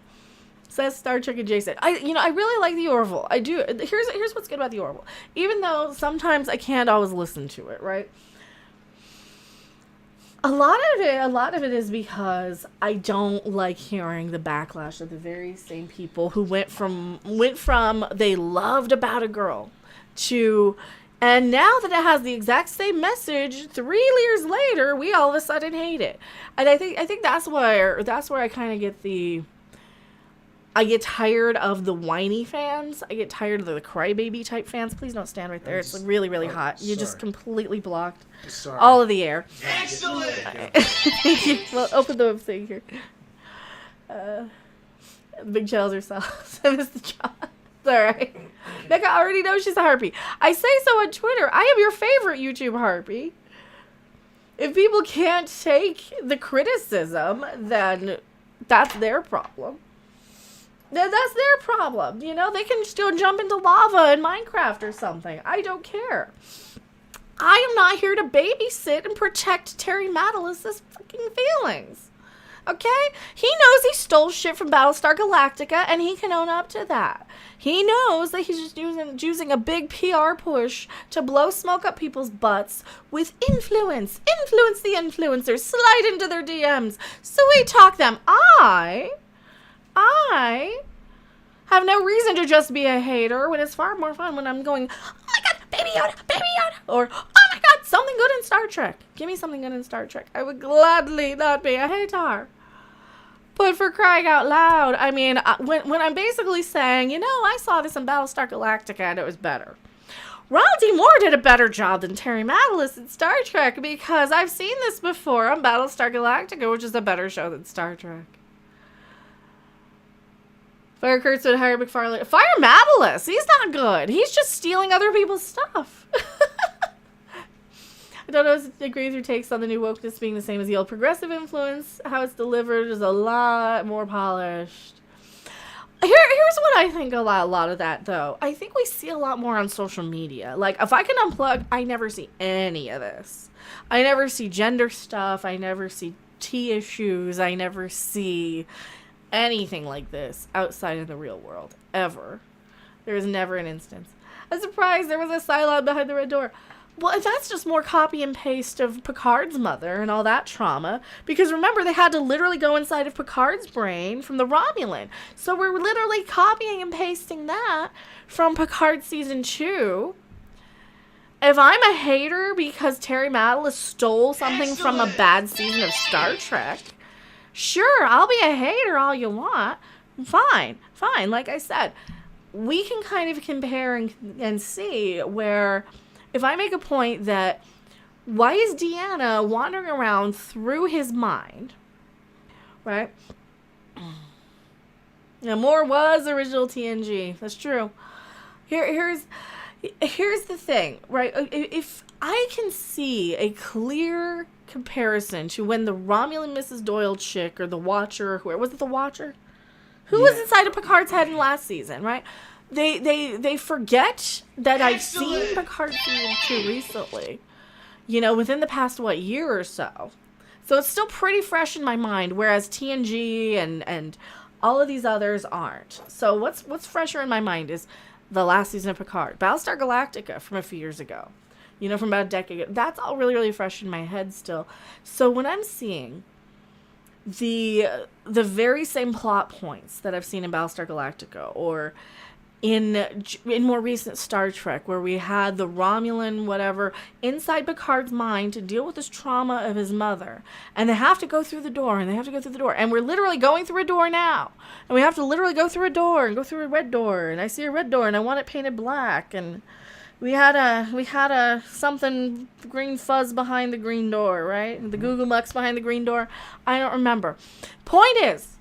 says Star Trek adjacent. I really like the Orville. I do. Here's what's good about the Orville. Even though sometimes I can't always listen to it, right? A lot of it is because I don't like hearing the backlash of the very same people who went from they loved About a Girl to, and now that it has the exact same message 3 years later, we all of a sudden hate it. And I think that's where I kind of get I get tired of the whiny fans. I get tired of the crybaby type fans. Please don't stand right there. It's like really, really hot. You just completely blocked all of the air. Excellent! Well, open the thing here. Big Chels herself. I missed the job. It's alright. Becca already knows she's a harpy. I say so on Twitter. I am your favorite YouTube harpy. If people can't take the criticism, then that's their problem. That's their problem. You know, they can still jump into lava in Minecraft or something. I don't care. I am not here to babysit and protect Terry Matalis' fucking feelings. Okay? He knows he stole shit from Battlestar Galactica, and he can own up to that. He knows that he's just using a big PR push to blow smoke up people's butts with influence. Influence the influencers. Slide into their DMs. Sweet talk them. I have no reason to just be a hater when it's far more fun when I'm going, oh my god, Baby Yoda, or oh my god, something good in Star Trek. Give me something good in Star Trek. I would gladly not be a hater. But for crying out loud, I mean, when I'm basically saying, you know, I saw this in Battlestar Galactica and it was better. Ronald D. Moore did a better job than Terry Matalis in Star Trek because I've seen this before on Battlestar Galactica, which is a better show than Star Trek. Fire Kurtz would hire McFarlane. Fire Matalis! He's not good. He's just stealing other people's stuff. I don't know if I agree with your takes on the new wokeness being the same as the old progressive influence. How it's delivered is a lot more polished. Here's what I think a lot of that, though. I think we see a lot more on social media. Like, if I can unplug, I never see any of this. I never see gender stuff. I never see tea issues. I never see anything like this outside of the real world, ever. There was never an instance. I'm surprised there was a Cylon behind the red door. Well, that's just more copy and paste of Picard's mother and all that trauma. Because remember, they had to literally go inside of Picard's brain from the Romulan. So we're literally copying and pasting that from Picard Season 2. If I'm a hater because Terry Matalis stole something from a bad season of Star Trek, sure, I'll be a hater all you want. Fine. Like I said, we can kind of compare and see where if I make a point that why is Deanna wandering around through his mind, right? Now, Moore was original TNG. That's true. Here's the thing, right? If I can see a clear comparison to when the Romulan Mrs. Doyle chick or the Watcher, or whoever, was it the Watcher? Who was inside of Picard's head in last season, right? They forget that I've seen Picard Season 2 recently. You know, within the past, year or so. So it's still pretty fresh in my mind, whereas TNG and all of these others aren't. So what's fresher in my mind is the last season of Picard. Battlestar Galactica from a few years ago. You know, from about a decade ago. That's all really, really fresh in my head still. So when I'm seeing the very same plot points that I've seen in Battlestar Galactica, or in more recent Star Trek, where we had the Romulan whatever inside Picard's mind to deal with this trauma of his mother, and they have to go through the door, and we're literally going through a door now, and we have to literally go through a door and go through a red door, and I see a red door and I want it painted black, and We had a something green fuzz behind the green door, right? The Google Mux behind the green door. I don't remember. Point is,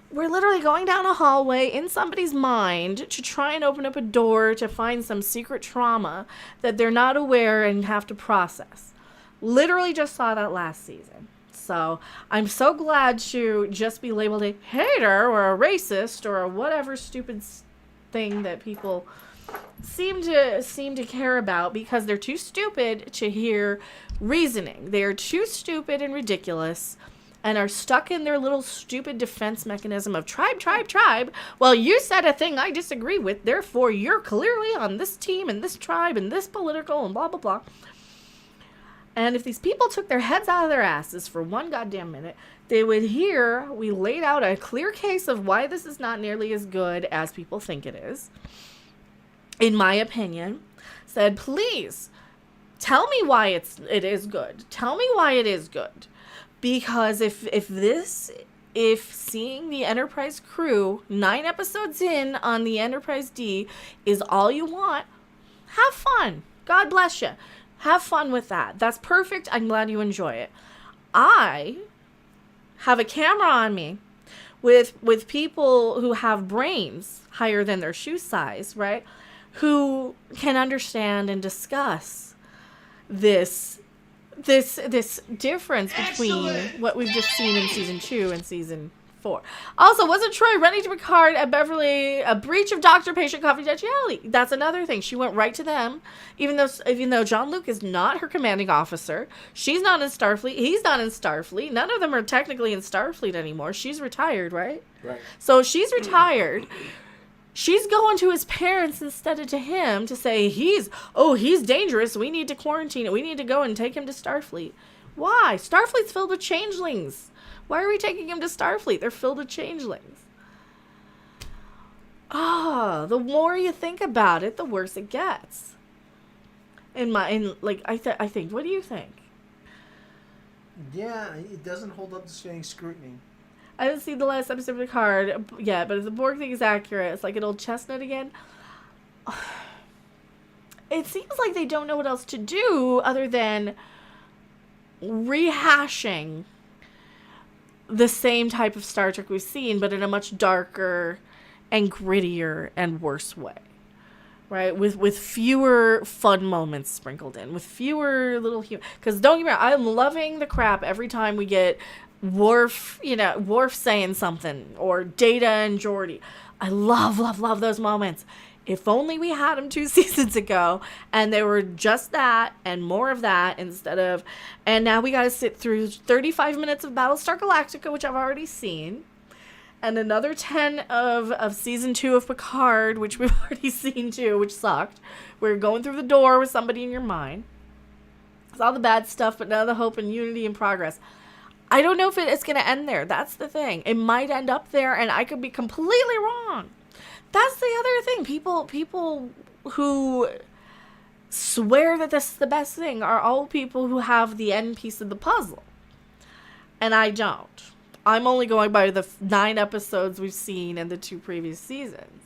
we're literally going down a hallway in somebody's mind to try and open up a door to find some secret trauma that they're not aware and have to process. Literally just saw that last season. So I'm so glad to just be labeled a hater or a racist or a whatever stupid thing that people seem to care about, because they're too stupid to hear reasoning. They are too stupid and ridiculous and are stuck in their little stupid defense mechanism of tribe. Well, you said a thing I disagree with, therefore you're clearly on this team and this tribe and this political and blah, blah, blah. And if these people took their heads out of their asses for one goddamn minute, they would hear we laid out a clear case of why this is not nearly as good as people think it is. In my opinion, said, please tell me why it is good. Tell me why it is good. Because if seeing the Enterprise crew 9 episodes in on the Enterprise D is all you want, have fun. God bless you. Have fun with that. That's perfect. I'm glad you enjoy it. I have a camera on me with people who have brains higher than their shoe size, right? Who can understand and discuss this difference between what we've just seen in season 2 and season 4. Also, wasn't Troy running to Picard and Beverly a breach of doctor-patient confidentiality? That's another thing. She went right to them, even though Jean-Luc is not her commanding officer. She's not in Starfleet. He's not in Starfleet. None of them are technically in Starfleet anymore. She's retired, right? Right. So she's retired. She's going to his parents instead of to him to say, he's dangerous. We need to quarantine it. We need to go and take him to Starfleet. Why? Starfleet's filled with changelings. Why are we taking him to Starfleet? They're filled with changelings. The more you think about it, the worse it gets. I think. What do you think? Yeah, it doesn't hold up to any scrutiny. I didn't see the last episode of Picard yet, but if the Borg thing is accurate, it's like an old chestnut again. It seems like they don't know what else to do other than rehashing the same type of Star Trek we've seen, but in a much darker and grittier and worse way. Right? With fewer fun moments sprinkled in, with fewer little because don't get me wrong, I'm loving the crap every time we get Worf saying something, or Data and Geordi. I love those moments. If only we had them 2 seasons ago and they were just that and more of that instead of, and now we got to sit through 35 minutes of Battlestar Galactica, which I've already seen, and another 10 of season 2 of Picard, which we've already seen too, which sucked. We're going through the door with somebody in your mind. It's all the bad stuff, but none of the hope and unity and progress. I don't know if it's going to end there. That's the thing. It might end up there, and I could be completely wrong. That's the other thing. People who swear that this is the best thing are all people who have the end piece of the puzzle. And I don't. I'm only going by the 9 episodes we've seen in the 2 previous seasons.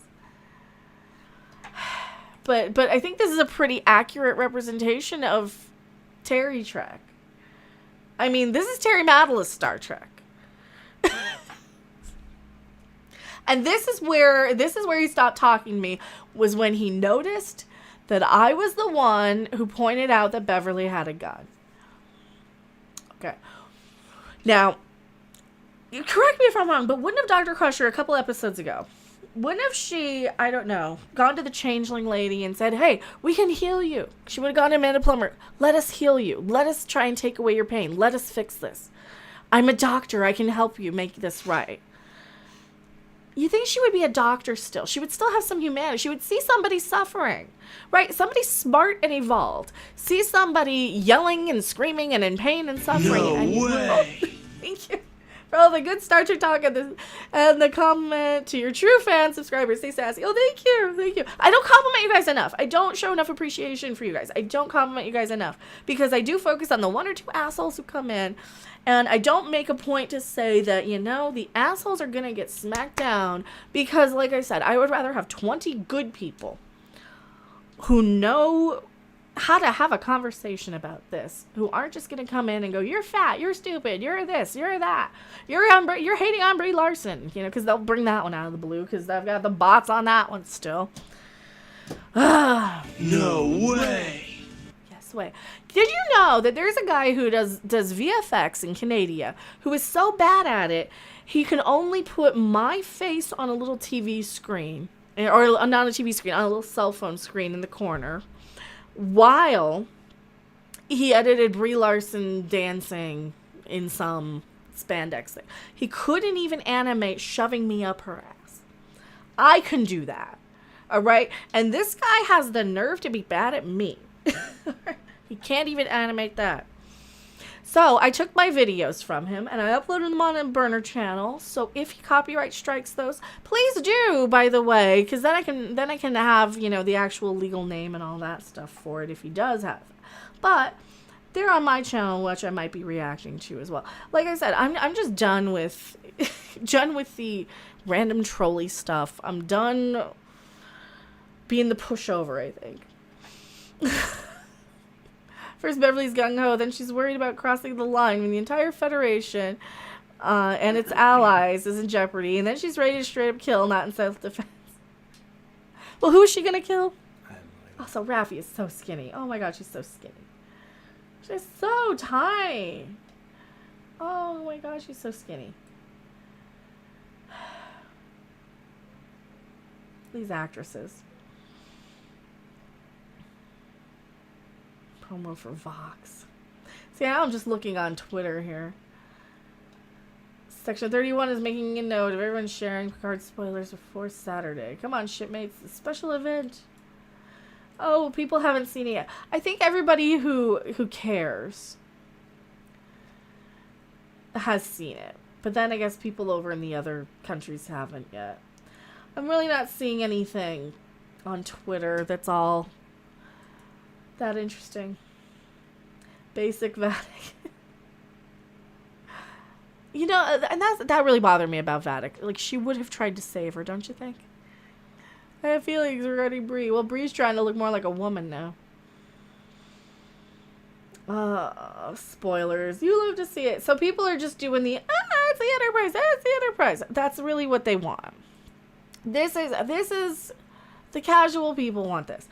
But I think this is a pretty accurate representation of Terry Trek. I mean, this is Terry Matalas Star Trek. And this is where he stopped talking to me, was when he noticed that I was the one who pointed out that Beverly had a gun. Okay. Now, correct me if I'm wrong, but wouldn't have Dr. Crusher a couple episodes ago, wouldn't have she, I don't know, gone to the changeling lady and said, hey, we can heal you. She would have gone to Amanda Plummer. Let us heal you. Let us try and take away your pain. Let us fix this. I'm a doctor. I can help you make this right. You think she would be a doctor still? She would still have some humanity. She would see somebody suffering, right? Somebody smart and evolved. See somebody yelling and screaming and in pain and suffering. No way. Thank you for all the good Star Trek talk and the comment to your true fan subscribers. Stay sassy. Oh, thank you. I don't compliment you guys enough. I don't show enough appreciation for you guys. I don't compliment you guys enough because I do focus on the 1 or 2 assholes who come in. And I don't make a point to say that, the assholes are going to get smacked down because, like I said, I would rather have 20 good people who know how to have a conversation about this, who aren't just going to come in and go, you're fat, you're stupid, you're this, you're that, you're hating on Brie Larson, you know, because they'll bring that one out of the blue because I've got the bots on that one still. No way. Yes way. Did you know that there's a guy who does VFX in Canada who is so bad at it, he can only put my face on a little TV screen, or not a TV screen, on a little cell phone screen in the corner, while he edited Brie Larson dancing in some spandex thing. He couldn't even animate shoving me up her ass. I can do that. All right? And this guy has the nerve to be bad at me. He can't even animate that. So I took my videos from him and I uploaded them on a burner channel. So if he copyright strikes those, please do, by the way, because then I can have, you know, the actual legal name and all that stuff for it if he does have it. But they're on my channel, which I might be reacting to as well. Like I said, I'm just done with done with the random trolley stuff. I'm done being the pushover, I think. First, Beverly's gung-ho, then she's worried about crossing the line when the entire Federation and its allies is in jeopardy, and then she's ready to straight up kill, not in self-defense. Well, who is she gonna kill? Also, Raffi is so skinny. Oh my god, she's so skinny. She's so tiny. Oh my god, she's so skinny. These actresses. Promo for Vox. See, now I'm just looking on Twitter here. Section 31 is making a note of everyone sharing Picard spoilers before Saturday. Come on, shipmates. The special event. Oh, people haven't seen it yet. I think everybody who cares has seen it. But then I guess people over in the other countries haven't yet. I'm really not seeing anything on Twitter that's all that interesting. Basic Vatic. You know, and that really bothered me about Vatic. Like, she would have tried to save her, don't you think? I have feelings regarding Brie. Well, Brie's trying to look more like a woman now. Spoilers. You love to see it. So people are just doing the, it's the Enterprise, it's the Enterprise. That's really what they want. This is the casual people want this.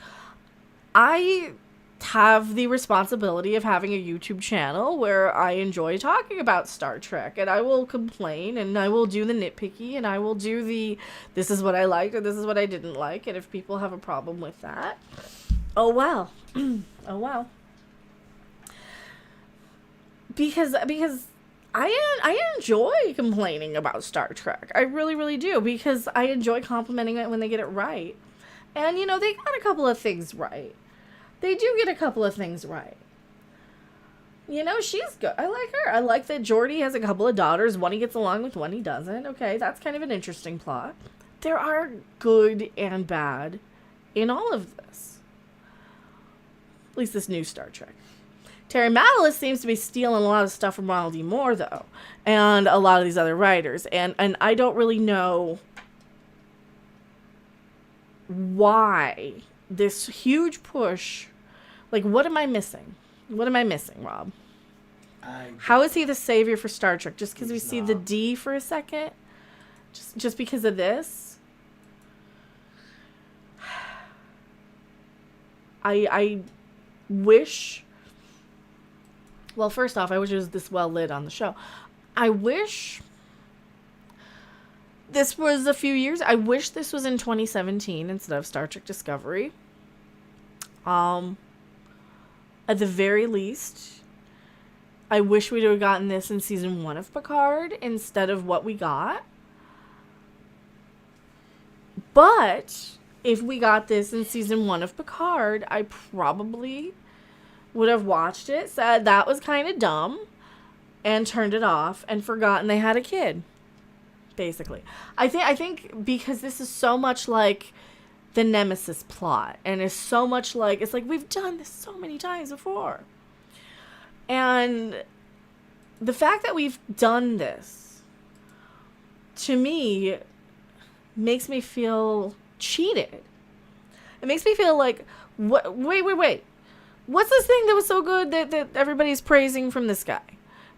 I have the responsibility of having a YouTube channel where I enjoy talking about Star Trek, and I will complain, and I will do the nitpicky, and I will do the this is what I liked or this is what I didn't like, and if people have a problem with that, oh well. Oh well. Because I enjoy complaining about Star Trek. I really, really do, because I enjoy complimenting it when they get it right. And, you know, they got a couple of things right. They do get a couple of things right. You know, she's good. I like her. I like that Geordi has a couple of daughters. One he gets along with, one he doesn't. Okay, that's kind of an interesting plot. There are good and bad in all of this. At least this new Star Trek. Terry Matalas seems to be stealing a lot of stuff from Ronald D. Moore, though. And a lot of these other writers. And I don't really know why this huge push. Like, what am I missing? What am I missing, Rob? How is he the savior for Star Trek? Just because we see the D for a second? Just because of this? I wish... Well, first off, I wish it was this well lit on the show. I wish this was a few years. I wish this was in 2017 instead of Star Trek Discovery. At the very least, I wish we'd have gotten this in season 1 of Picard instead of what we got. But if we got this in season 1 of Picard, I probably would have watched it, said that was kind of dumb, and turned it off and forgotten they had a kid. Basically. I think because this is so much like the Nemesis plot, and is so much like, it's like we've done this so many times before. And the fact that we've done this, to me, makes me feel cheated. It makes me feel like, wait. What's this thing that was so good that everybody's praising from this guy?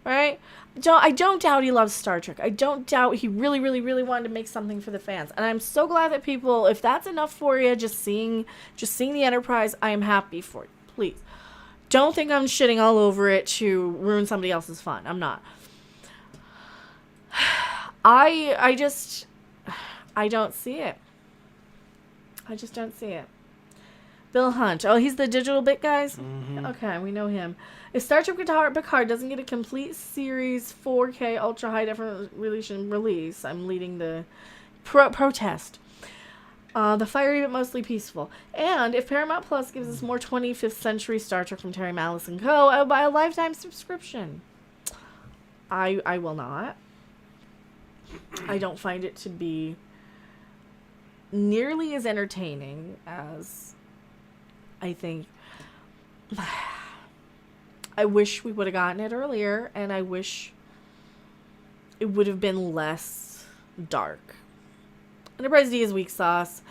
Right? I don't doubt he loves Star Trek. I don't doubt he really, really, really wanted to make something for the fans. And I'm so glad that people, if that's enough for you, just seeing the Enterprise, I am happy for you. Please. Don't think I'm shitting all over it to ruin somebody else's fun. I'm not. I don't see it. I just don't see it. Bill Hunt. Oh, he's the digital bit guys? Mm-hmm. Okay, we know him. If Star Trek Picard doesn't get a complete series 4K ultra high definition release, I'm leading the protest. The fiery but mostly peaceful. And if Paramount Plus gives us more 25th century Star Trek from Terry Malice and Co., I'll buy a lifetime subscription. I will not. I don't find it to be nearly as entertaining as I think. I wish we would have gotten it earlier, and I wish it would have been less dark. Enterprise D is weak sauce.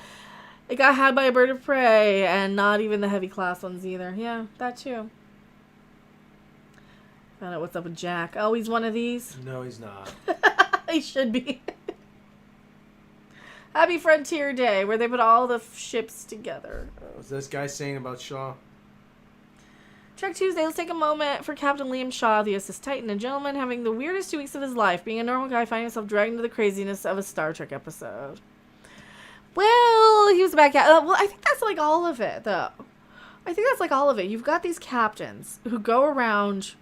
It got had by a bird of prey, and not even the heavy class ones either. Yeah, that too. Found out what's up with Jack. Oh, he's one of these? No, he's not. He should be. Happy Frontier Day, where they put all the ships together. What's this guy saying about Shaw? Trek Tuesday, let's take a moment for Captain Liam Shaw, the SS Titan, a gentleman having the weirdest 2 weeks of his life, being a normal guy finding himself dragged into the craziness of a Star Trek episode. Well, he was back at... well, I think that's like all of it, though. I think that's like all of it. You've got these captains who go around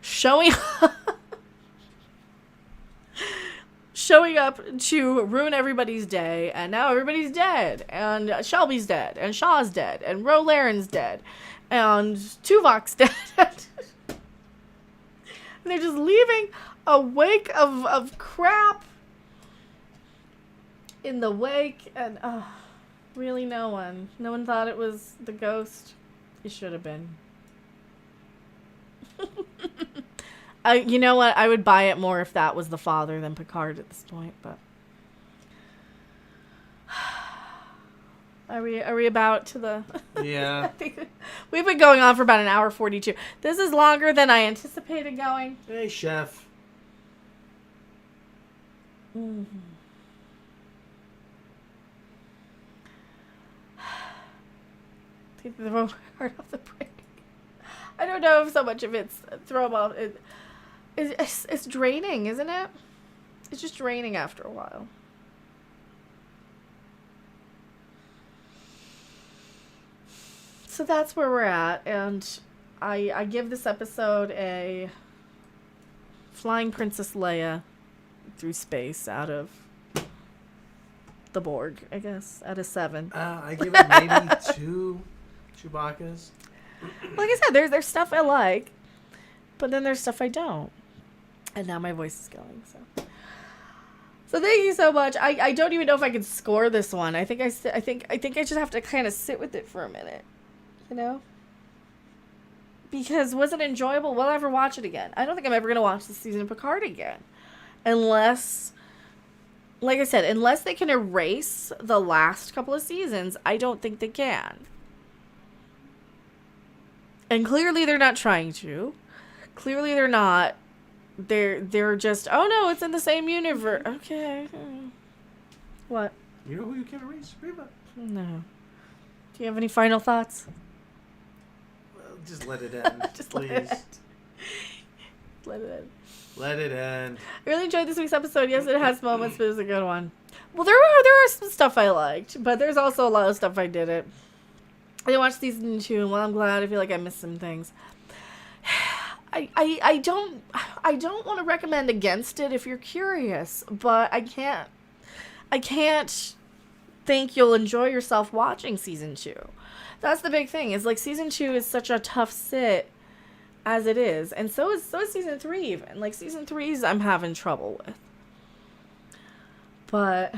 showing up to ruin everybody's day, and now everybody's dead, and Shelby's dead, and Shaw's dead, and Ro Laren's dead, and Tuvok's dead. And they're just leaving a wake of crap in the wake, and really no one thought it was the ghost. It should have been. You know what? I would buy it more if that was the father than Picard at this point, but are we about to the... Yeah. I think we've been going on for about an hour 42. This is longer than I anticipated going. Hey, chef. Mm-hmm. Throw my heart off the break. I don't know if so much of it's throw them off. It's draining, isn't it? It's just draining after a while. So that's where we're at, and I give this episode a Flying Princess Leia through space out of the Borg, I guess, out of 7. I give it maybe 2 Chewbacca's. Like I said, there's stuff I like, but then there's stuff I don't. And now my voice is going, so thank you so much. I don't even know if I can score this one. I think I just have to kind of sit with it for a minute, you know? Because was it enjoyable? Will I ever watch it again? I don't think I'm ever going to watch this season of Picard again. Unless, like I said, unless they can erase the last couple of seasons, I don't think they can. And clearly they're not trying to. Clearly they're not. They're just, oh no, it's in the same universe. Okay. What? You know who you can erase? Reba. No. Do you have any final thoughts? Well, just let it end. Just please. Let it end. Let it end. I really enjoyed this week's episode. Yes, it has moments, but it was a good one. Well, there were some stuff I liked, but there's also a lot of stuff I didn't. I didn't watch season 2, and while I'm glad, I feel like I missed some things. I don't want to recommend against it if you're curious, but I can't think you'll enjoy yourself watching season 2. That's the big thing. Is like season 2 is such a tough sit as it is, and so is season 3 even. Like season 3's I'm having trouble with. But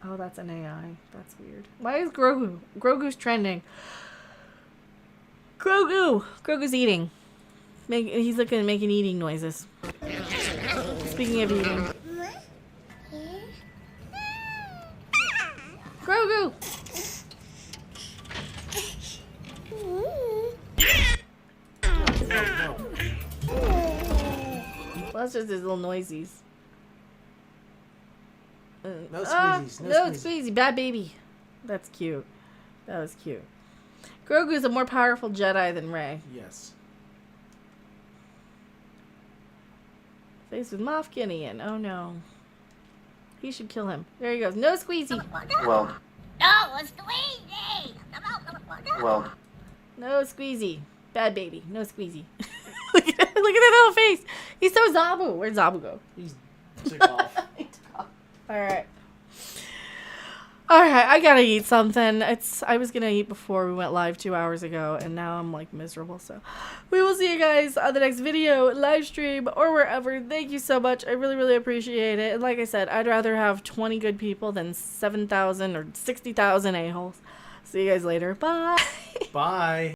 oh, that's an AI. That's weird. Why is Grogu? Grogu's trending. Grogu's eating. He's looking at making eating noises. Speaking of eating. Grogu! Well, that's just his little noisies. No squeezies. No squeezy. Bad baby. That's cute. That was cute. Grogu's a more powerful Jedi than Rey. Yes. Faced with Moff Gideon. Oh no. He should kill him. There he goes. No squeezy. Well. No, squeezy. Well. No squeezy. Bad baby. No squeezy. Look at that little face. He's so Zabu. Where'd Zabu go? He's took off. Alright. Alright, I gotta eat something. I was gonna eat before we went live 2 hours ago, and now I'm like miserable, so we will see you guys on the next video, live stream, or wherever. Thank you so much. I really, really appreciate it. And like I said, I'd rather have 20 good people than 7,000 or 60,000 a-holes. See you guys later. Bye. Bye.